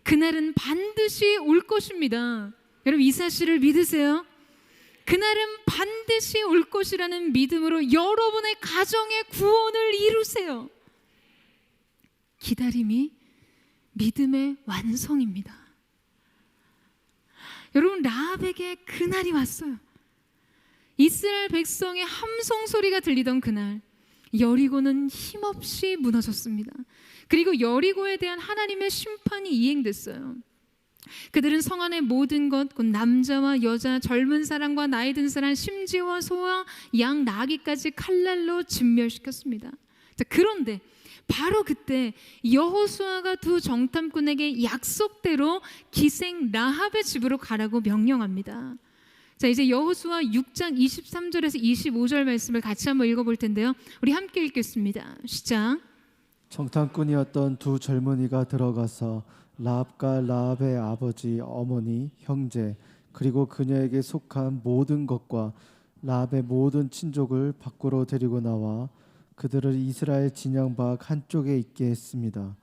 그날은 반드시 올 것입니다. 여러분, 이 사실을 믿으세요? 그날은 반드시 올 것이라는 믿음으로 여러분의 가정의 구원을 이루세요. 기다림이 믿음의 완성입니다. 여러분, 라합에게 그날이 왔어요. 이스라엘 백성의 함성 소리가 들리던 그날, 여리고는 힘없이 무너졌습니다. 그리고 여리고에 대한 하나님의 심판이 이행됐어요. 그들은 성 안의 모든 것, 곧 남자와 여자, 젊은 사람과 나이 든 사람, 심지어 소와 양, 나귀까지 칼날로 진멸시켰습니다. 자, 그런데 바로 그때 여호수아가 두 정탐꾼에게 약속대로 기생 라합의 집으로 가라고 명령합니다. 자, 이제 여호수아 6장 23절에서 25절 말씀을 같이 한번 읽어볼 텐데요. 우리 함께 읽겠습니다. 시작. 정탐꾼이었던 두 젊은이가 들어가서 라합과 라합의 아버지, 어머니, 형제, 그리고 그녀에게 속한 모든 것과 라합의 모든 친족을 밖으로 데리고 나와 그들을 이스라엘 진영 밖 한쪽에 있게 했습니다.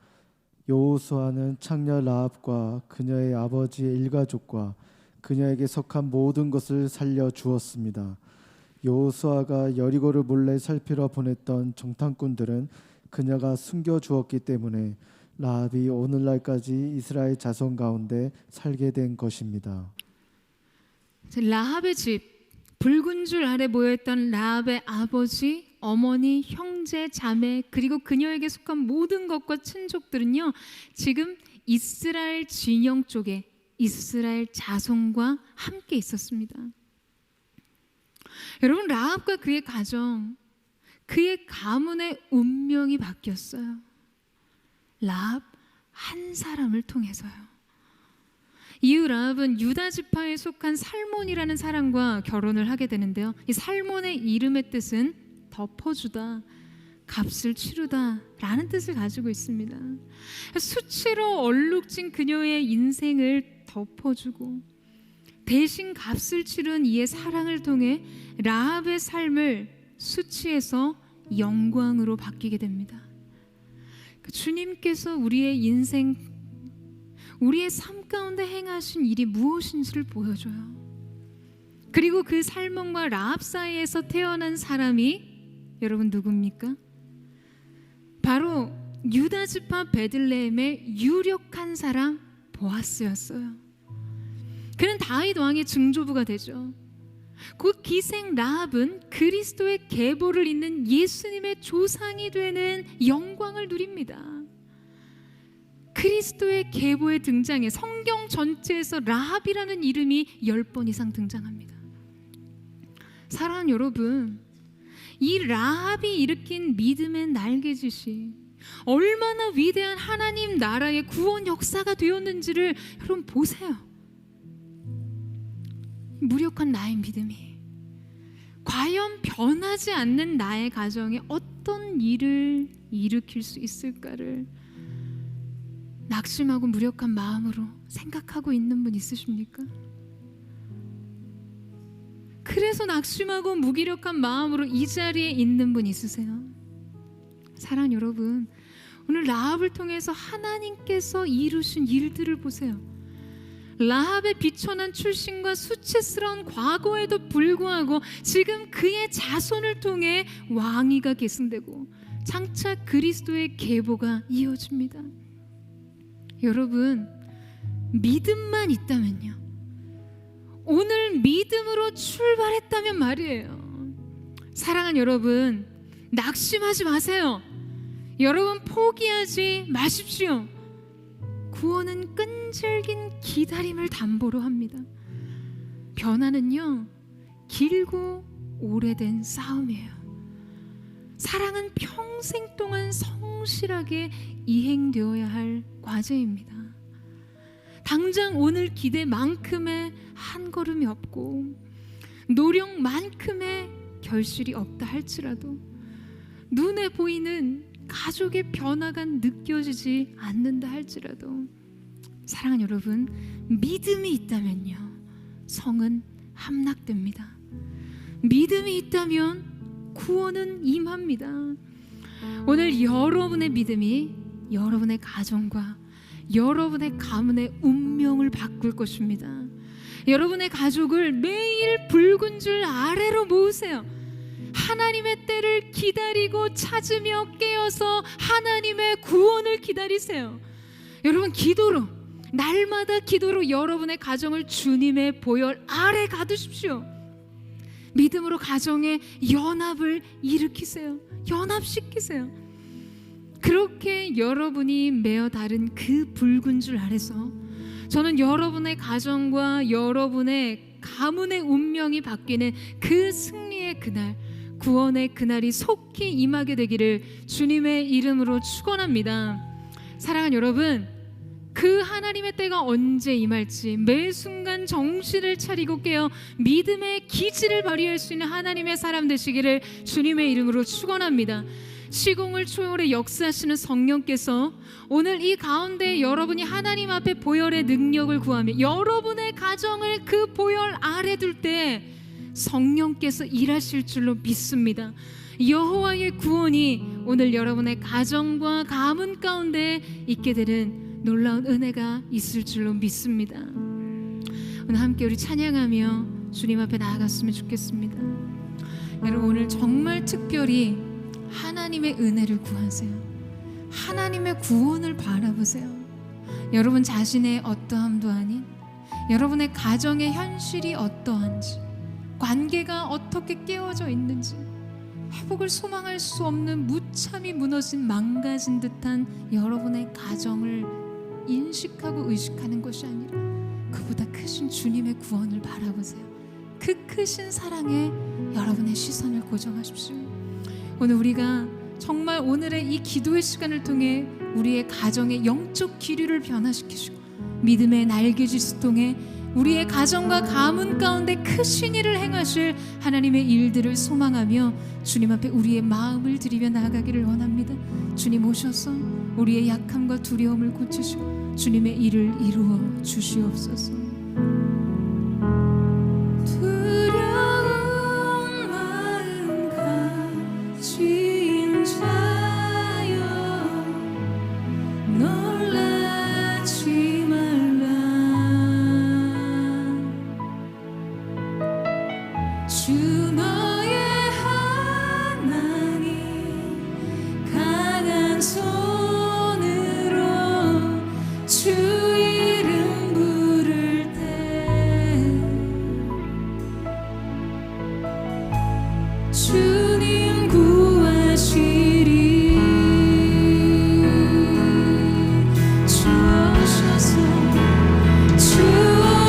여호수아는 창녀 라합과 그녀의 아버지의 일가족과 그녀에게 속한 모든 것을 살려 주었습니다. 여호수아가 여리고를 몰래 살피러 보냈던 정탐꾼들은 그녀가 숨겨 주었기 때문에 라합이 오늘날까지 이스라엘 자손 가운데 살게 된 것입니다. 라합의 집, 붉은 줄 아래 모여있던 라합의 아버지, 어머니, 형제, 자매, 그리고 그녀에게 속한 모든 것과 친족들은요, 지금 이스라엘 진영 쪽에 이스라엘 자손과 함께 있었습니다. 여러분, 라합과 그의 가정, 그의 가문의 운명이 바뀌었어요. 라합 한 사람을 통해서요. 이후 라합은 유다 지파에 속한 살몬이라는 사람과 결혼을 하게 되는데요, 이 살몬의 이름의 뜻은 덮어주다, 값을 치르다 라는 뜻을 가지고 있습니다. 수치로 얼룩진 그녀의 인생을 덮어주고 대신 값을 치른 이의 사랑을 통해 라합의 삶을 수치에서 영광으로 바뀌게 됩니다. 주님께서 우리의 인생, 우리의 삶 가운데 행하신 일이 무엇인지를 보여줘요. 그리고 그 살몬과 라합 사이에서 태어난 사람이 여러분 누굽니까? 바로 유다 지파 베들레헴의 유력한 사람 보아스였어요. 그는 다윗 왕의 증조부가 되죠. 곧 기생 라합은 그리스도의 계보를 잇는 예수님의 조상이 되는 영광을 누립니다. 그리스도의 계보에 등장해 성경 전체에서 라합이라는 이름이 10번 이상 등장합니다. 사랑하는 여러분, 이 라합이 일으킨 믿음의 날개짓이 얼마나 위대한 하나님 나라의 구원 역사가 되었는지를 여러분 보세요. 무력한 나의 믿음이 과연 변하지 않는 나의 가정에 어떤 일을 일으킬 수 있을까를 낙심하고 무력한 마음으로 생각하고 있는 분 있으십니까? 그래서 낙심하고 무기력한 마음으로 이 자리에 있는 분 있으세요? 사랑하는 여러분, 오늘 라합을 통해서 하나님께서 이루신 일들을 보세요. 라합의 비천한 출신과 수치스러운 과거에도 불구하고 지금 그의 자손을 통해 왕위가 계승되고 장차 그리스도의 계보가 이어집니다. 여러분, 믿음만 있다면요, 오늘 믿음으로 출발했다면 말이에요. 사랑하는 여러분, 낙심하지 마세요. 여러분, 포기하지 마십시오. 구원은 끈질긴 기다림을 담보로 합니다. 변화는요, 길고 오래된 싸움이에요. 사랑은 평생 동안 성실하게 이행되어야 할 과제입니다. 당장 오늘 기대만큼의 한 걸음이 없고 노력만큼의 결실이 없다 할지라도 눈에 보이는 가족의 변화가 느껴지지 않는다 할지라도 사랑하는 여러분, 믿음이 있다면요, 성은 함락됩니다. 믿음이 있다면 구원은 임합니다. 오늘 여러분의 믿음이 여러분의 가정과 여러분의 가문의 운명을 바꿀 것입니다. 여러분의 가족을 매일 붉은 줄 아래로 모으세요. 하나님의 때를 기다리고 찾으며 깨어서 하나님의 구원을 기다리세요. 여러분, 기도로, 날마다 기도로 여러분의 가정을 주님의 보혈 아래 가두십시오. 믿음으로 가정의 연합을 일으키세요. 연합시키세요. 그렇게 여러분이 매어 다른 그 붉은 줄 아래서 저는 여러분의 가정과 여러분의 가문의 운명이 바뀌는 그 승리의 그날, 구원의 그날이 속히 임하게 되기를 주님의 이름으로 축원합니다. 사랑하는 여러분, 그 하나님의 때가 언제 임할지 매 순간 정신을 차리고 깨어 믿음의 기지를 발휘할 수 있는 하나님의 사람 되시기를 주님의 이름으로 축원합니다. 시공을 초월해 역사하시는 성령께서 오늘 이 가운데 여러분이 하나님 앞에 보혈의 능력을 구하며 여러분의 가정을 그 보혈 아래 둘 때 성령께서 일하실 줄로 믿습니다. 여호와의 구원이 오늘 여러분의 가정과 가문 가운데 있게 되는 놀라운 은혜가 있을 줄로 믿습니다. 오늘 함께 우리 찬양하며 주님 앞에 나아갔으면 좋겠습니다. 여러분, 오늘 정말 특별히 하나님의 은혜를 구하세요. 하나님의 구원을 바라보세요. 여러분 자신의 어떠함도 아닌 여러분의 가정의 현실이 어떠한지, 관계가 어떻게 깨어져 있는지, 회복을 소망할 수 없는 무참히 무너진 망가진 듯한 여러분의 가정을 인식하고 의식하는 것이 아니라 그보다 크신 주님의 구원을 바라보세요. 그 크신 사랑에 여러분의 시선을 고정하십시오. 오늘 우리가 정말 오늘의 이 기도의 시간을 통해 우리의 가정의 영적 기류를 변화시키시고 믿음의 날개짓을 통해 우리의 가정과 가문 가운데 크신 일을 행하실 하나님의 일들을 소망하며 주님 앞에 우리의 마음을 드리며 나아가기를 원합니다. 주님 오셔서 우리의 약함과 두려움을 고치시고 주님의 일을 이루어 주시옵소서. 두려운 마음 가진 자여 놀라지 말라. 주 너의 하나님 강한 손으로 주 이름 부를 때 주님 구하시리. 주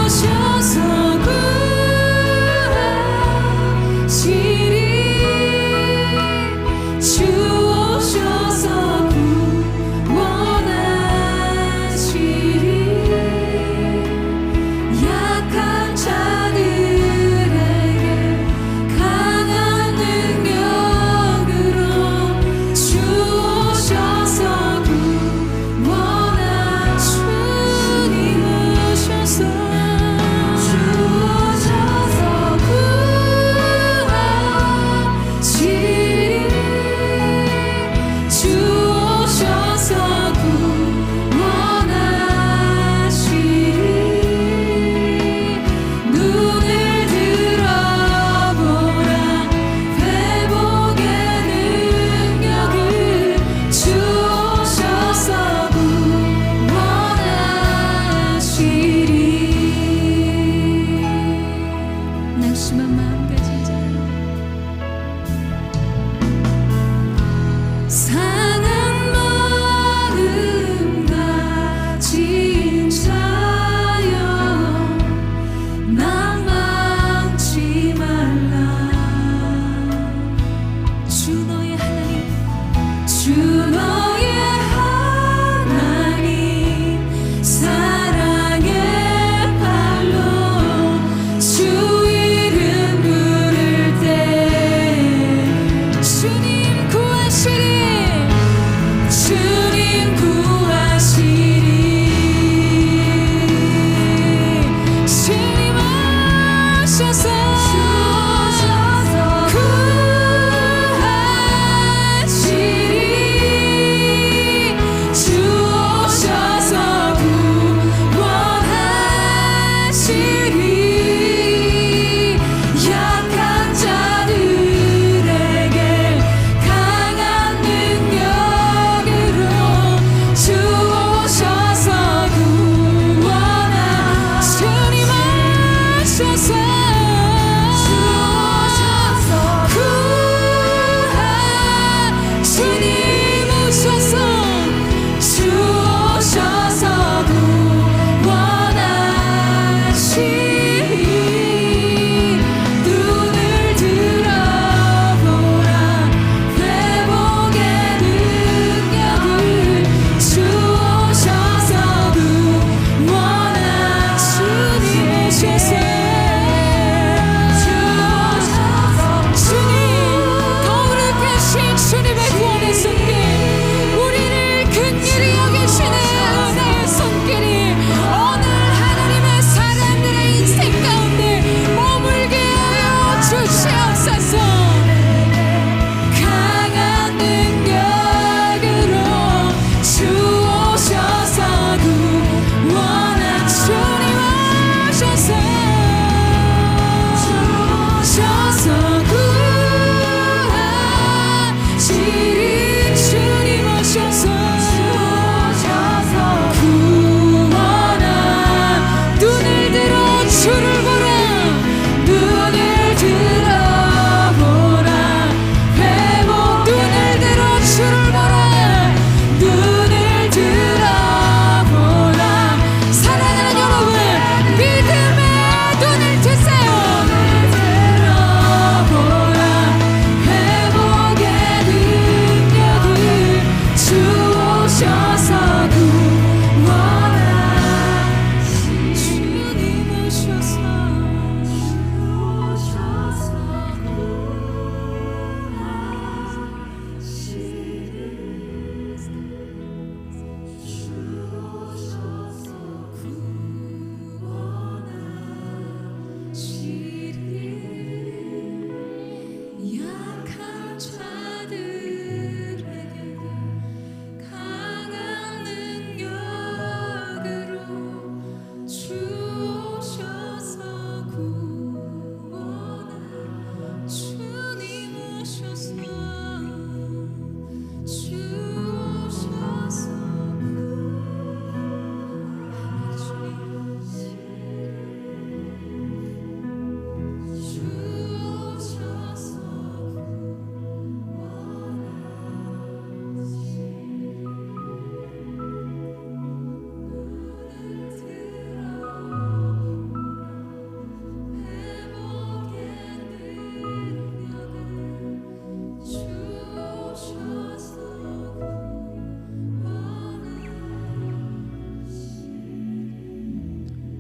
오셔서 구하시리. 주 너의 하나님, 주 너의 하나님 사랑의 발로 주 이름 부를 때 주님 구하시리, 주님 구하시리. 주님 오셔서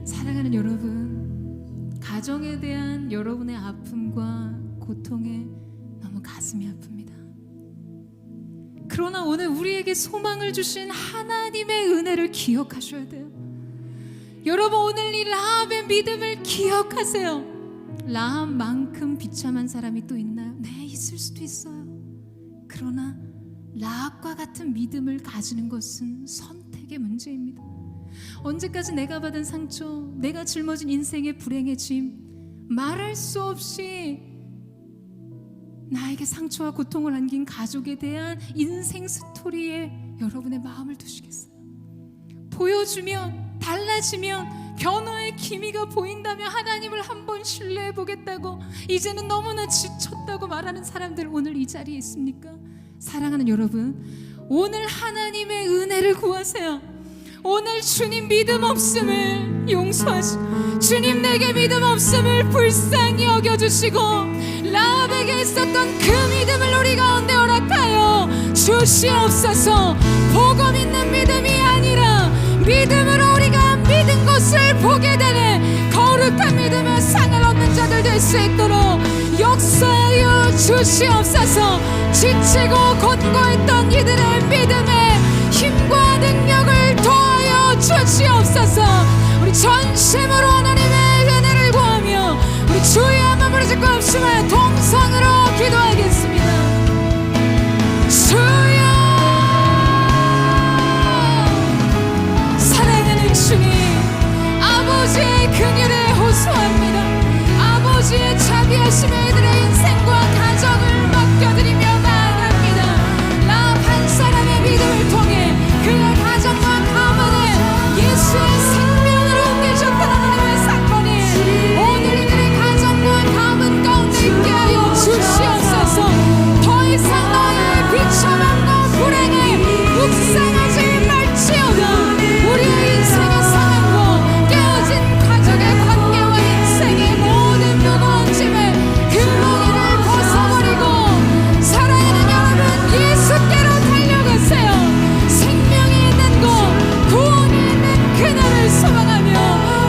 사랑하는 여러분, 가정에 대한 여러분의 아픔과 고통에 너무 가슴이 아픕니다. 그러나 오늘 우리에게 소망을 주신 하나님의 은혜를 기억하셔야 돼요. 여러분, 오늘 이 라합의 믿음을 기억하세요. 라합만큼 비참한 사람이 또 있나요? 네, 있을 수도 있어요. 그러나 라합과 같은 믿음을 가지는 것은 선택의 문제입니다. 언제까지 내가 받은 상처, 내가 짊어진 인생의 불행의 짐, 말할 수 없이 나에게 상처와 고통을 안긴 가족에 대한 인생 스토리에 여러분의 마음을 두시겠어요? 보여주면, 달라지면, 변화의 기미가 보인다면 하나님을 한번 신뢰해 보겠다고 이제는 너무나 지쳤다고 말하는 사람들 오늘 이 자리에 있습니까? 사랑하는 여러분, 오늘 하나님의 은혜를 구하세요. 오늘 주님 믿음 없음을 용서하시고, 주님 내게 믿음 없음을 불쌍히 여겨주시고, 라합에게 있었던 그 믿음을 우리가 주시옵소서. 보고 믿는 믿음이 아니라 믿음으로 우리가 믿은 것을 보게 되는 거룩한 믿음의 상을 얻는 자들 될 수 있도록 역사하여 주시옵소서. 지치고 곤고했던 이들의 믿음에 힘과 능력을 더하여 주시옵소서. 우리 전심으로 하나님의 은혜를 구하며 우리 주의 한번 부르짖고 합시면 동성으로 기도하겠습니다. 주여, 사랑하는 주님, 아버지의 긍휼에 호소합니다. 아버지의 자비하심에 이들의 인생과 가정을 맡겨드리며 나아갑니다. 나 한 사람의 믿음을 통해 그의 가정과 가문에 예수의 생명을 옮기셨던 하나님의 사건이 오늘 이들의 가정과 가문 가운데 있게 하여 주시옵소서. 더 이상 너의 비참함과 불행에 묵상하지 말지어다. 우리의 인생의 상황과 깨어진 가족의 관계와 인생의 모든 무거워짐을 그 무게를 벗어버리고 사랑하는 여러분, 예수께로 달려가세요. 생명이 있는 곳, 구원이 있는 그날을 소망하며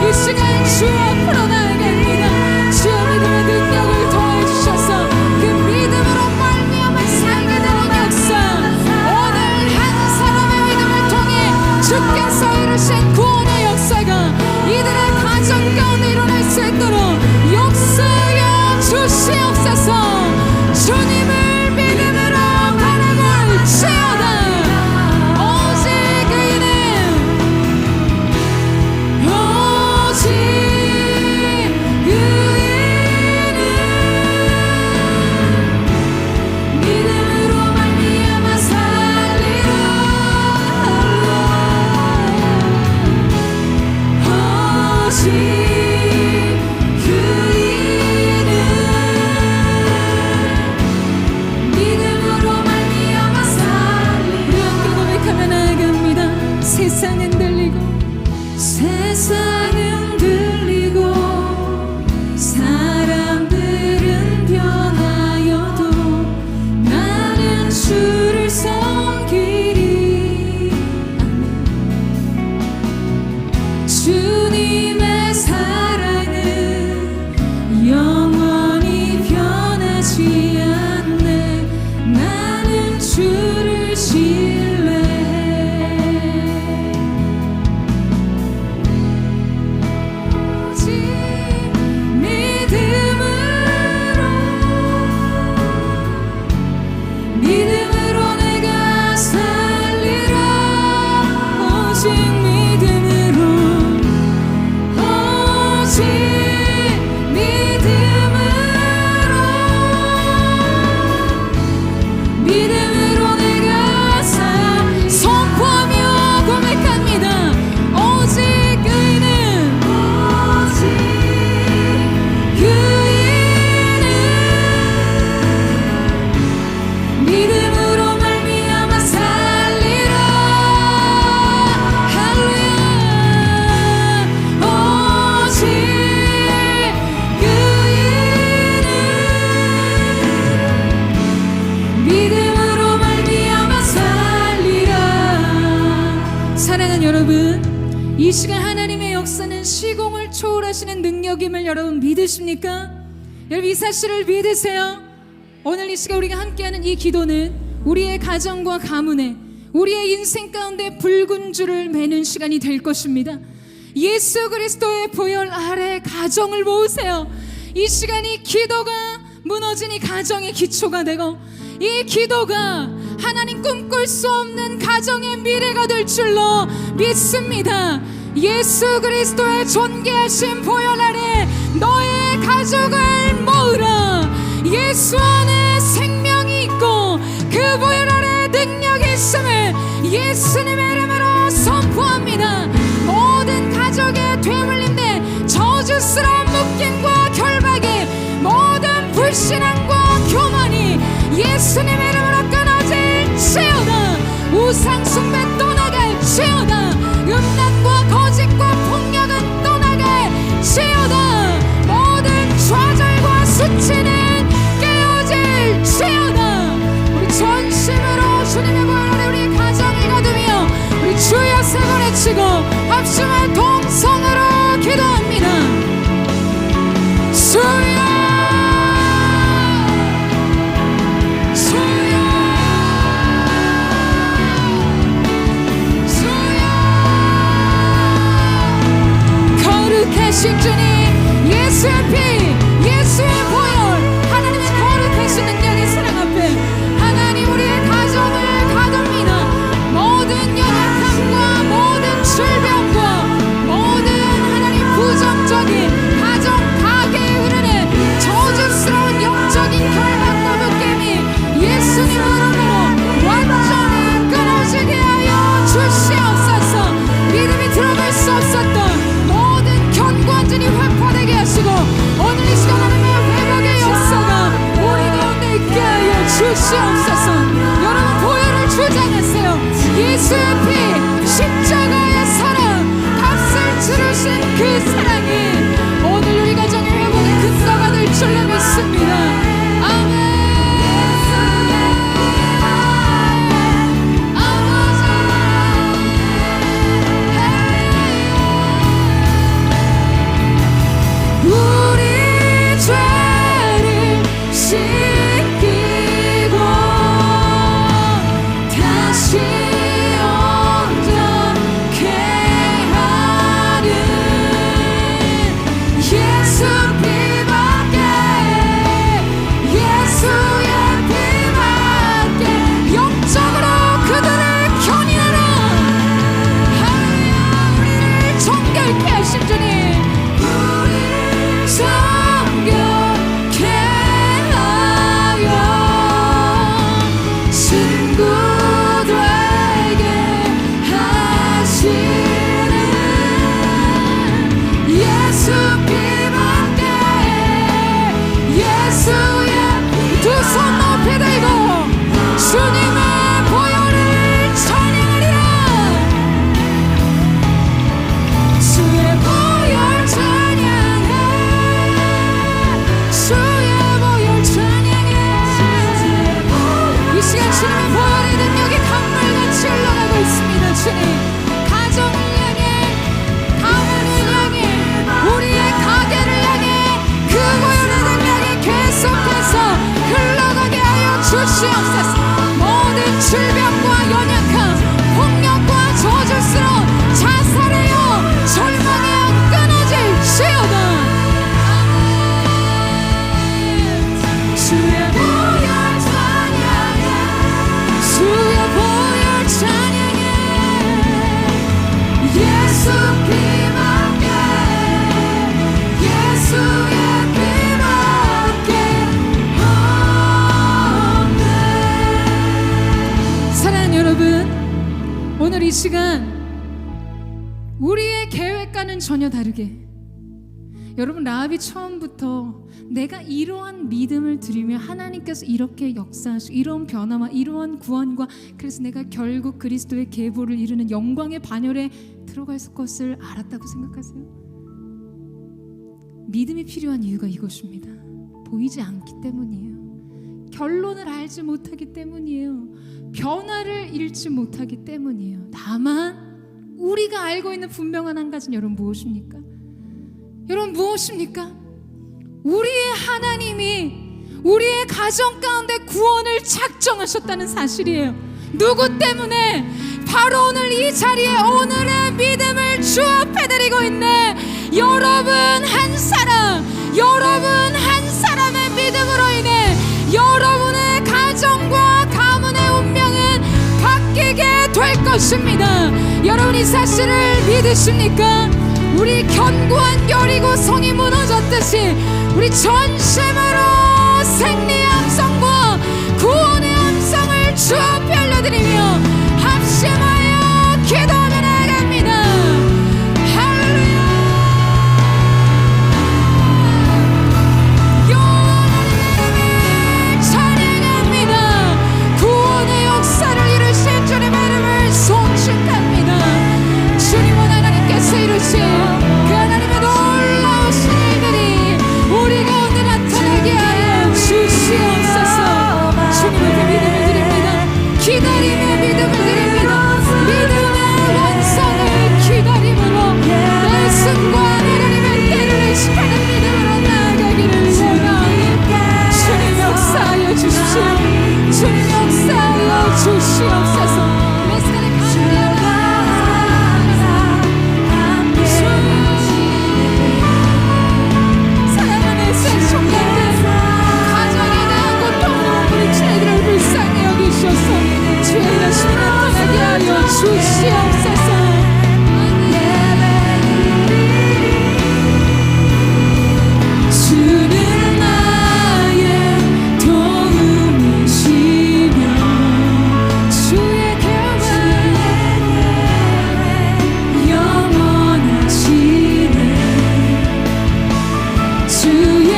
이 시간 주 앞으로 나아갑니다. 주의 믿음의 능력을 더해 주셔서 그 믿음으로 말미암아 살게 되는 역사, 오늘 한 사람의 믿음을 통해 주께서 이루신 구원의 역사가 이들의 가정 가운데 일어날 수 있도록 역사하여 주시옵소서. 주님을 믿음으로 바라볼지어다. 오직 그이는 믿음으로 말미암아 살리라. 오직 그이는 믿음으로 말미암아 살리라. 우리 함께 고백하며 나아갑니다. 세상은 들리고 사람들은 변하여도 나는 주를 섬기리. 아멘. 주님의 사랑은 영원히 변하지 않네. 나는 주를 신뢰해. 오직 믿음으로 내가 살리라. 오직 믿음으로, 오직 믿음으로 내가 선포하며 고백합니다. 오직 그이는, 오직 그이는 믿음으로 말미암아 살리라. 할렐루야. 오직 그이는 믿음으로 말미암아 살리라. 사랑하는 여러분, 이 시간 하나님의 역사는 시공을 초월하시는 능력임을 여러분 믿으십니까? 여러분 이 사실을 믿으세요? 오늘 이 시간 우리가 함께하는 이 기도는 우리의 가정과 가문에 우리의 인생 가운데 붉은 줄을 매는 시간이 될 것입니다. 예수 그리스도의 보혈 아래 가정을 모으세요. 이 시간이 기도가 무너진 이 가정의 기초가 되고 이 기도가 하나님 꿈꿀 수 없는 가정의 미래가 될 줄로 믿습니다. 예수 그리스도의 존귀하신 보혈 아래 너의 가족을 모으라. 예수 안에 생명이 있고 그 보혈 아래 능력이 있음을 예수님의 이름으로 선포합니다. 모든 가족의 되물림된 저주스러운 묶임과 결박이, 모든 불신앙과 교만이 예수님의 이름으로 끊어질지어다. 우상 숭배 떠나갈지어다. 음란과 거짓과 폭력은 떠나갈지어다. 모든 좌절과 수치는 깨어질지어다. 우리 전심으로 주님의 주시옵소서. 여러분 보혈을 주장하세요. 예수의 피, 십자가의 사랑, 값을 치르신 그 사랑이 오늘 우리 가정의 회복의 근거가 될 줄로 믿습니다. 아멘. 우리 죄를 씻기고 다시 온전케 하는 예수 피밖에, 예수의 피밖에 영적으로 그들을 견인하라. 할렐루야. 우리를 정결케 하신 주님, 정결케 하여 친구 되게 하시는 예수 피밖에, 예수의 두 손 높이 들고 주님의 보혈을 찬양하리라. 주의 보혈 찬양해, 주의 보혈 찬양해. 이 시간 주님의 보혈의 능력이 강물같이 흘러가고 있습니다. 주님, 가정을 향해, 가문을 향해, 우리의 가게를 향해 그 보혈의 능력이 계속해서 흘러가게 하여 주시옵소서. 모든 질병과 연약함, 폭력과 저주스러운 자살에요, 절망에요 끊어질지어다. 주의 보혈 찬양해, 주의 보혈 찬양해. 예수 피밖에, 예수의 피밖에 없네. 사랑하는 여러분, 오늘 이 시간 우리의 계획과는 전혀 다르게, 여러분 라합이 처음부터 내가 이러한 믿음을 드리며 하나님께서 이렇게 역사하시고 이러한 변화와 이러한 구원과, 그래서 내가 결국 그리스도의 계보를 이루는 영광의 반열에 들어갈 것을 알았다고 생각하세요? 믿음이 필요한 이유가 이것입니다. 보이지 않기 때문이에요. 결론을 알지 못하기 때문이에요. 변화를 잃지 못하기 때문이에요. 다만 우리가 알고 있는 분명한 한 가지는 여러분 무엇입니까? 여러분 무엇입니까? 우리의 하나님이 우리의 가정 가운데 구원을 작정하셨다는 사실이에요. 누구 때문에? 바로 오늘 이 자리에 오늘의 믿음을 주 앞에 드리고 있네. 여러분 한 사람, 여러분 한 사람의 믿음으로 인해 여러분의 가정과 가문의 운명은 바뀌게 될 것입니다. 여러분 이 사실을 믿으십니까? 우리 견고한 여리고 성이 무너졌듯이 우리 전심으로 생리의 함성과 구원의 함성을 주 앞에 알려드리며 합심하여 기도하며 나아갑니다. 할렐루야. 영원한 이름을 찬양합니다. 구원의 역사를 이루실 주님의 이름을 송축합니다. 주님은 하나님께서 이루신 그 하나님의 놀라우신 일들이 우리 가운데 나타나게 하여 주시옵소서. 주님의 믿음을 드립니다. 기다림의 믿음을 드립니다. 믿음의 완성을 기다림으로 내 순간 하나님의 때를 의식하는 믿음으로 나아가기를 원하옵니다. 주님 역사하여 주십시오. 주님 역사하여 주시옵소서. 주시옵소서. 주는 나의 도움이시며 주의 계획 영원하시네. 주의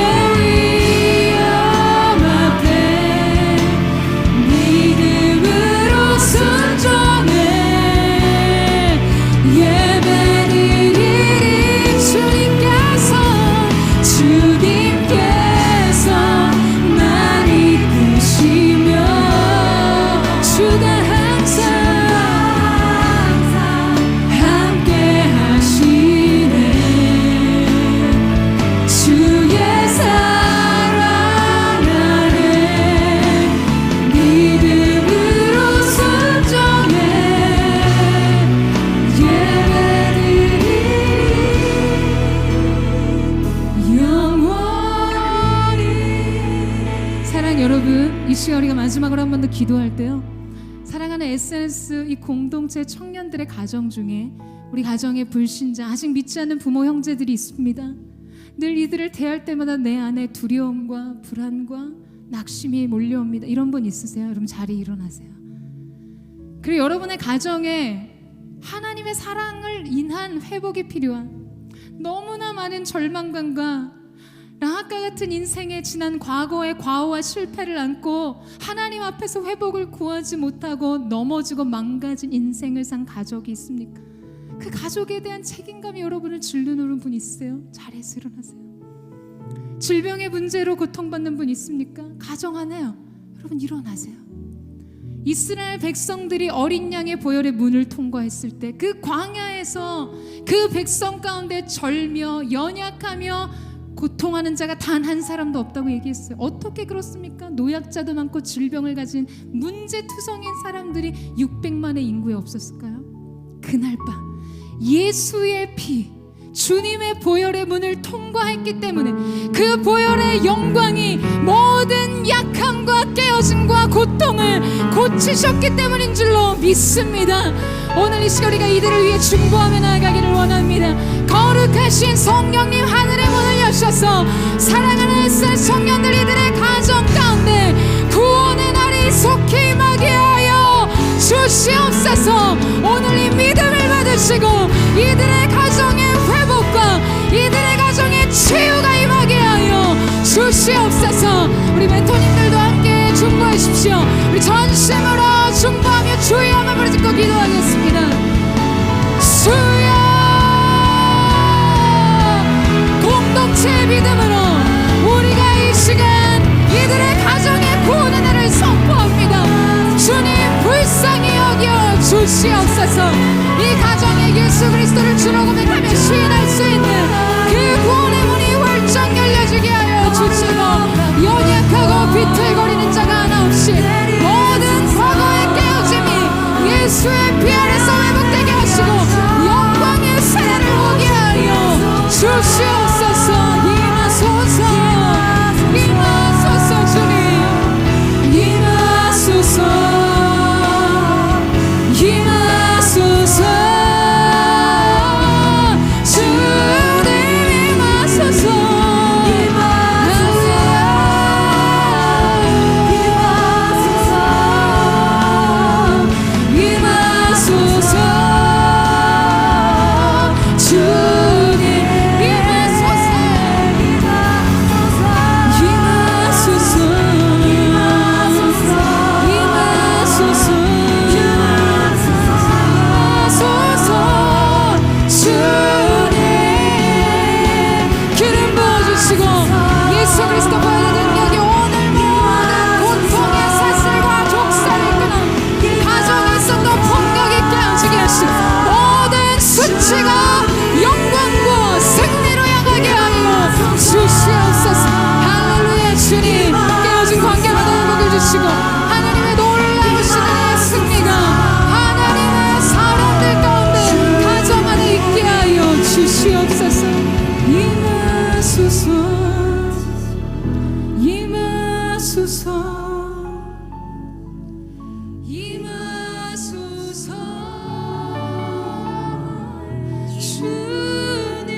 위엄 앞에 시간 우리가 마지막으로 한 번 더 기도할 때요, 사랑하는 SNS 이 공동체 청년들의 가정 중에 우리 가정의 불신자, 아직 믿지 않는 부모 형제들이 있습니다. 늘 이들을 대할 때마다 내 안에 두려움과 불안과 낙심이 몰려옵니다. 이런 분 있으세요? 여러분 자리에 일어나세요. 그리고 여러분의 가정에 하나님의 사랑을 인한 회복이 필요한 너무나 많은 절망감과 라합과 같은 인생의 지난 과거의 과오와 실패를 안고 하나님 앞에서 회복을 구하지 못하고 넘어지고 망가진 인생을 산 가족이 있습니까? 그 가족에 대한 책임감이 여러분을 짓누르는 분 있으세요? 자리에서 일어나세요. 질병의 문제로 고통받는 분 있습니까? 가정하네요. 여러분 일어나세요. 이스라엘 백성들이 어린 양의 보혈의 문을 통과했을 때 그 광야에서 그 백성 가운데 절며 연약하며 고통하는 자가 단 한 사람도 없다고 얘기했어요. 어떻게 그렇습니까? 노약자도 많고 질병을 가진 문제투성인 사람들이 600만의 인구에 없었을까요? 그날 밤 예수의 피, 주님의 보혈의 문을 통과했기 때문에 그 보혈의 영광이 모든 약함과 깨어짐과 고통을 고치셨기 때문인 줄로 믿습니다. 오늘 이 시간 우리가 이들을 위해 중보하며 나아가기를 원합니다. 거룩하신 성령님 하늘의 문을 여셔서 사랑하는 SNS 청년들 이들의 가정 가운데 구원의 날이 속히 임하게 하여 주시옵소서. 오늘 이 믿음을 받으시고 이들의 가정의 회복과 이들의 가정의 치유가 임하게 하여 주시옵소서. 우리 멘토님들도 함께 중보하십시오. 우리 전심으로 중보하며 주의 이름을 부르짖고 기도하겠습니다. 주여, 공동체의 믿음으로 우리가 이 시간 이들의 가정의 구원의 날을 선포합니다. 주님 불쌍히 여겨 주시옵소서. 이 가정에 예수 그리스도를 주로 고백하며 시인할 수 있는 그 구원의 문이 활짝 열려지게 하여 주시고 연약하고 비틀거리는 자가 하나 없이 모든 과거의 깨어짐이 예수의 피 아래서 회복되게 하시고 영광의 세례를 오게 하여 주시옵소서. 임하소서, 임하소서. 주님 임하소서, 임하소서. 주님 임하소서, 임하소서, 임하소서. 주님 임하소서, 예수 그리스도 보혈의 능력이 오늘 모든 고통의 사슬과 족살을 끊어 가정에 있었던 폭력이 깨어지게 하시고 모든 수치가 영광과 승리로 향하게 하여 주시옵소서. 할렐루야. 주님 깨어진 관계마다 행복을 주시고 하나님의 놀라우신 은혜의 승리가 하나님의 사람들 가운데 가정 안에 있게 하여 주시옵소서. 임하소서, 임하소서, 임하소서. 주님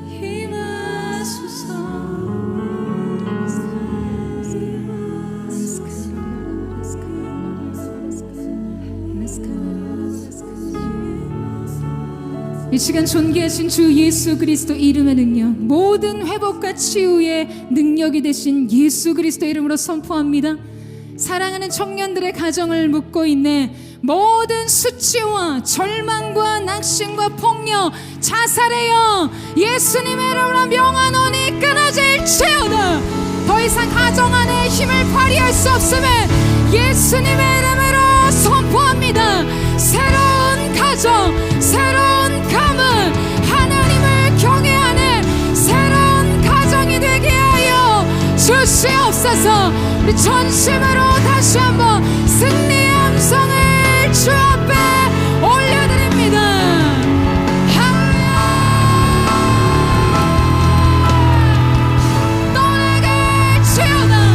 임하소서. 이 시간 존귀하신 주 예수 그리스도 이름의 능력, 모든 회복과 치유의 능력이 되신 예수 그리스도 이름으로 선포합니다. 사랑하는 청년들의 가정을 묶고 있는 모든 수치와 절망과 낙심과 폭력, 자살의 영 예수님의 이름으로 명하노니 끊어질지어다. 더 이상 가정 안에 힘을 발휘할 수 없음을 예수님의 이름으로 선포합니다. 새로운 가정, 새로운 가문, 하나님을 경외하는 새로운 가정이 되게 하여 주시옵소서. 우리 전심으로 다시 한번 승리의 함성을 주 앞에 올려드립니다. 할렐루야. 떠나갈지어다.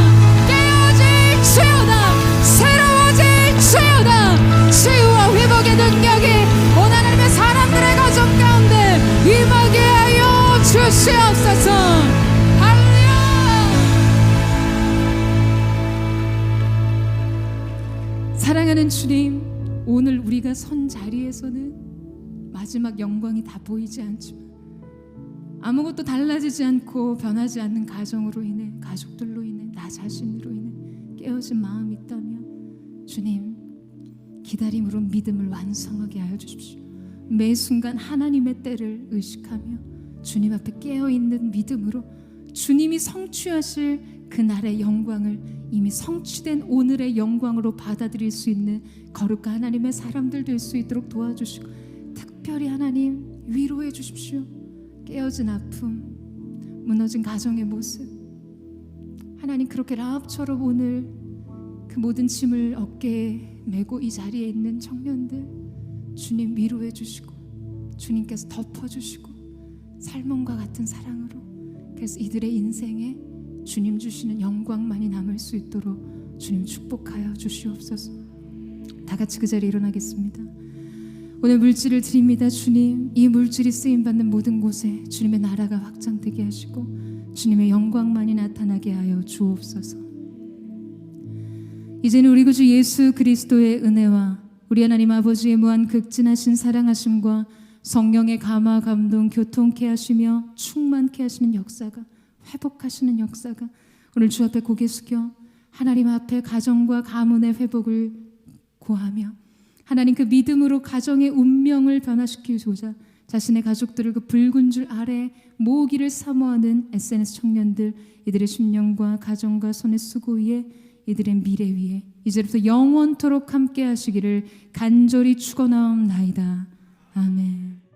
사랑하는 주님, 오늘 우리가 선 자리에서는 마지막 영광이 다 보이지 않지만 아무것도 달라지지 않고 변하지 않는 가정으로 인해, 가족들로 인해, 나 자신으로 인해 깨어진 마음이 있다면 주님, 기다림으로 믿음을 완성하게 하여 주십시오. 매 순간 하나님의 때를 의식하며 주님 앞에 깨어있는 믿음으로 주님이 성취하실 그날의 영광을 이미 성취된 오늘의 영광으로 받아들일 수 있는 거룩한 하나님의 사람들 될 수 있도록 도와주시고, 특별히 하나님 위로해 주십시오. 깨어진 아픔, 무너진 가정의 모습, 하나님 그렇게 라합처럼 오늘 그 모든 짐을 어깨에 메고 이 자리에 있는 청년들 주님 위로해 주시고 주님께서 덮어주시고 살몬과 같은 사랑으로, 그래서 이들의 인생에 주님 주시는 영광만이 남을 수 있도록 주님 축복하여 주시옵소서. 다 같이 그 자리에 일어나겠습니다. 오늘 물질을 드립니다. 주님, 이 물질이 쓰임받는 모든 곳에 주님의 나라가 확장되게 하시고 주님의 영광만이 나타나게 하여 주옵소서. 이제는 우리 구주 예수 그리스도의 은혜와 우리 하나님 아버지의 무한 극진하신 사랑하심과 성령의 감화 감동 교통케 하시며 충만케 하시는 역사가, 회복하시는 역사가 오늘 주 앞에 고개 숙여 하나님 앞에 가정과 가문의 회복을 구하며 하나님 그 믿음으로 가정의 운명을 변화시키고자 자신의 가족들을 그 붉은 줄 아래 모으기를 사모하는 SNS 청년들, 이들의 심령과 가정과 손의 수고 위에, 이들의 미래 위에 이제부터 영원토록 함께 하시기를 간절히 축원하옵나이다. 아멘.